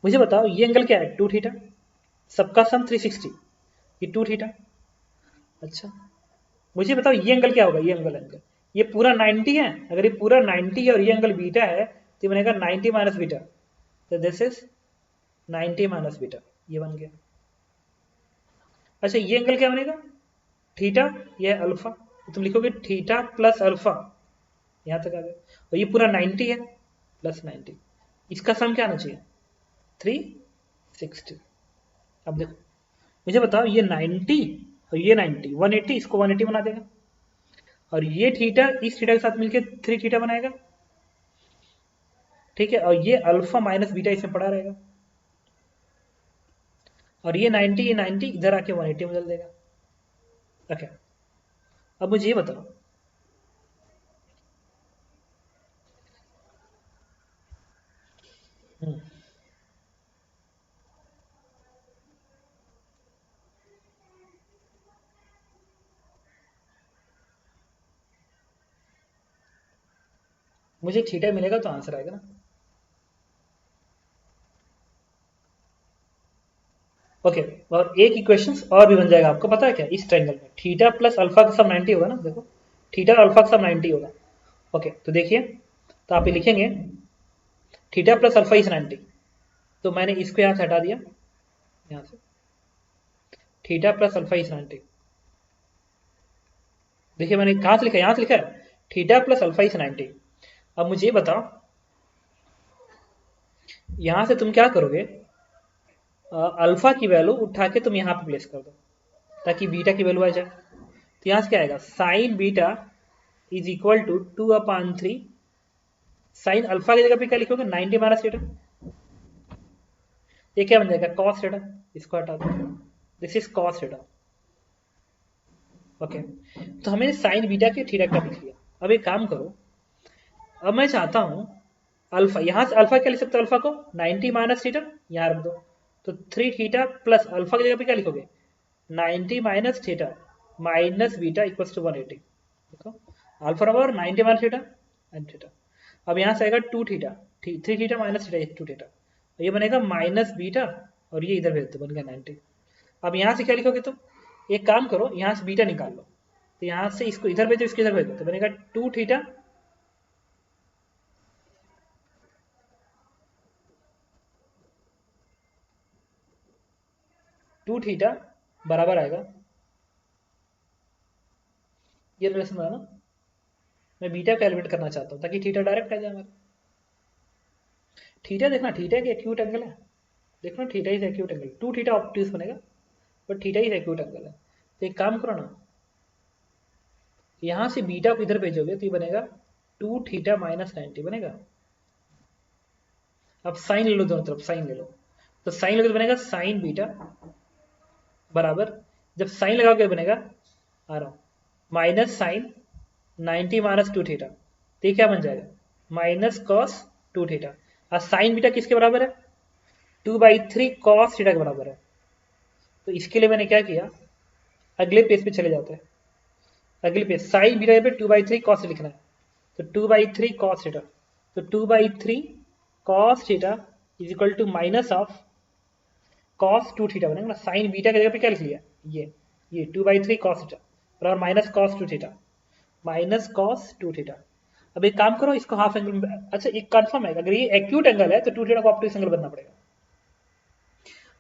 मुझे बताओ ये एंगल क्या है? 2 थीटा, सबका सम 360, ये 2 थीटा। अच्छा मुझे बताओ ये एंगल क्या होगा? ये एंगल ये पूरा 90 है। अगर ये पूरा 90 है और ये एंगल बीटा है, तो ये बनेगा 90 माइनस बीटा, तो दिस इज 90 माइनस बीटा, ये बन गया। अच्छा ये एंगल क्या बनेगा? थीटा, ये है अल्फा, तो तुम लिखोगे थीटा प्लस अल्फा, यहां तक आ गया। और ये पूरा 90 है, प्लस 90, इसका सम क्या आना चाहिए? 360। अब देखो मुझे बताओ ये 90 और ये 90, 180, इसको 180 बना देगा, और ये थीटा इस थीटा के साथ मिलकर 3 थीटा बनाएगा, ठीक है। और ये अल्फा माइनस बीटा इसमें पड़ा रहेगा, और ये 90 इधर आके 180 बदल देगा। ओके अब मुझे ये बताओ, मुझे थीटा मिलेगा तो आंसर आएगा ना। ओके और एक इक्वेशन और भी बन जाएगा, आपको पता है क्या? इस ट्रायंगल में थीटा प्लस अल्फा का सब 90 होगा ना, देखो थीटा और अल्फा का सब 90 होगा। ओके तो देखिए, तो आप ये लिखेंगे थीटा प्लस अल्फा इज 90, तो मैंने इसको यहां से हटा दिया, यहां से थीटा प्लस अल्फा इज 90। देखिए मैंने कहां से लिखा, यहां से लिखा है थीटा प्लस अल्फा इज 90। अब मुझे बताओ यहां से तुम क्या करोगे, अल्फा की वैल्यू उठा के तुम यहां पे प्लेस कर दो, ताकि बीटा की वैल्यू आ जाए। तो यहाँ से क्या आएगा, sine beta is equal to 2/3 sine alpha की जगह पे क्या लिखोगे 90 माइनस थीटा, ये क्या बन जाएगा कॉस थीटा, इसको हटा दो, this is cos theta. Okay, तो हमने साइन बीटा के थीटा का लिख लिया। अब एक काम करो, अब मैं चाहता हूं अल्फा, यहां से अल्फा क्या लिख सकते हो, अल्फा को 90 माइनस थीटा यहां रख दो, तो 3 थीटा प्लस अल्फा की जगह पे क्या लिखोगे 90 minus theta minus beta equals to 180। देखो अल्फा बराबर 90 माइनस थीटा एंड थीटा। अब यहां से आएगा 2 theta, 3 theta minus theta 2 theta, ये बनेगा माइनस बीटा और ये इधर भेज दो, बन गया 90। अब यहां से क्या लिखोगे तुम, एक काम करो यहां से बीटा निकाल लो, तो यहां से इसको इधर भेजो, इसको इधर भेज दो, तो बनेगा 2 थीटा बराबर आएगा, ये रिलेशन बना ना, मैं बीटा को कैलकुलेट करना चाहता हूँ ताकि थीटा डायरेक्ट आ जाए हमारा। थीटा देखना, थीटा की एक्यूट एंगल है, देखना theta is acute angle, 2 theta obtuse बनेगा but theta is acute angle है। तो एक काम करो ना, यहां से बीटा को इधर भेजोगे तो ये बनेगा 2 थीटा माइनस 90 बनेगा। अब साइन ले लो दोनों तरफ, साइन ले लो, तो साइन लोगे तो बनेगा साइन बीटा बराबर, जब साइन लगाओगे बनेगा आ रहा हूं माइनस साइन 90 माइनस 2 थीटा, तो ये क्या बन जाएगा माइनस कॉस 2 थीटा। और साइन बीटा किसके बराबर है 2/3 कॉस थीटा के बराबर है। तो इसके लिए मैंने क्या किया, अगले पेज पे चले जाते हैं, अगले पेज साइन बीटा पे 2/3 कॉस लिखना है, तो 2/3 कॉस थीटा, तो 2/3 cos theta is equal to minus of cos 2 theta बनेगा ना, साइन बीटा की जगह पे क्या लिख लिया ये 2/3 कॉस थीटा बराबर minus cos 2 theta, minus cos 2 theta. अब एक काम करो इसको हाफ एंगल में, अच्छा एक कंफर्म है अगर ये एक्यूट एंगल है तो 2 थीटा को ऑब्ट्यूज एंगल बनना पड़ेगा,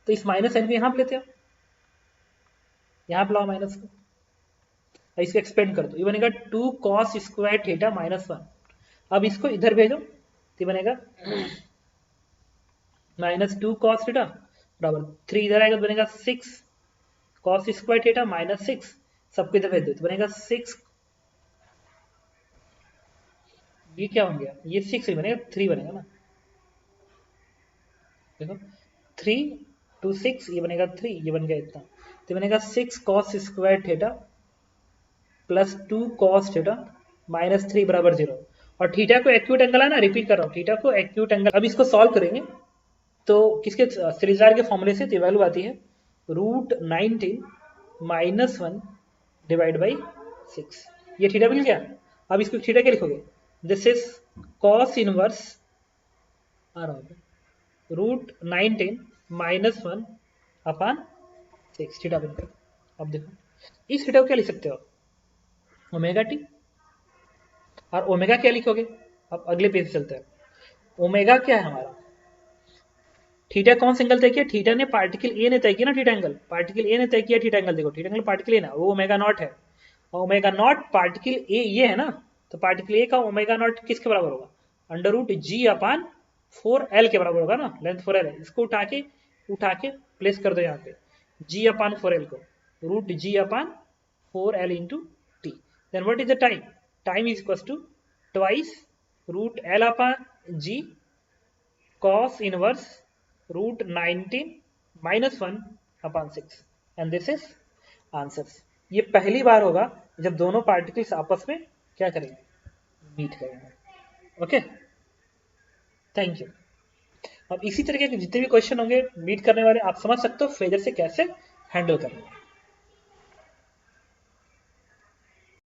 तो इस माइनस साइन को यहां पे लेते हो, यहां पे लाओ माइनस को, इसको एक्सपेंड कर दो, ये बनेगा 2 कॉस स्क्वायर थीटा माइनस 1। अब इसको इधर भेजो तो ये बनेगा माइनस 2 कॉस थीटा बराबर 3 इधर आएगा तो बनेगा 6 कॉस स्क्वायर थीटा माइनस 6, सबको इधर भेज दो तो बनेगा 6, ये क्या बन गया ये 6 ही बनेगा, 3 बनेगा ना, देखो 3 2 6 ये बनेगा 3, ये बन गया इतना, तो बनेगा 6 cos square theta plus 2 cos theta minus 3 बराबर 0। और थीटा को एक्यूट एंगल है ना, रिपीट कर रहा हूँ थीटा को एक्यूट एंगल। अब इसको सॉल्व करेंगे तो किसके सीरीजर के फॉर्मूले से, तो वैल्यू आती है √19 माइनस 1 डिवाइड बाई 6, ये थीटा मिल गया। अब इसको थीटा क्या लिखोगे, दिस इज कॉस इनवर्स आ रहा है √19 माइनस 1 अपॉन 6 थीटा बनकर। अब देखो इस थीटा को क्या लिख सकते हो ओमेगा टी, और ओमेगा क्या लिखोगे, अब अगले पेज चलते हैं, ओमेगा क्या है हमारा, थीटा कौन सा एंगल तय किया, थीटा ने पार्टिकल ए ने तय किया ना, थीटा एंगल पार्टिकल ए ने तय किया थीटा एंगल, देखो थीटा एंगल पार्टिकल ए ना, वो ओमेगा नॉट है, और ओमेगा नॉट पार्टिकल ए ये है ना, तो पार्टिकल ए का ओमेगा नॉट किसके बराबर होगा √g/4l के बराबर होगा ना, लेंथ 4l है, इसको उठा के प्लेस कर दो यहाँ पे g/4l को √g/4l into T, then what is the time, time is equal to twice √l/g cos inverse √19 minus 1 upon 6 and this is answers. ये पहली बार होगा जब दोनों पार्टिकल्स आपस में क्या करेंगे, मीट करेंगे। Okay, thank you. अब इसी तरीके के जितने भी क्वेश्चन होंगे मीट करने वाले, आप समझ सकते हो फेजर से कैसे हैंडल करना है।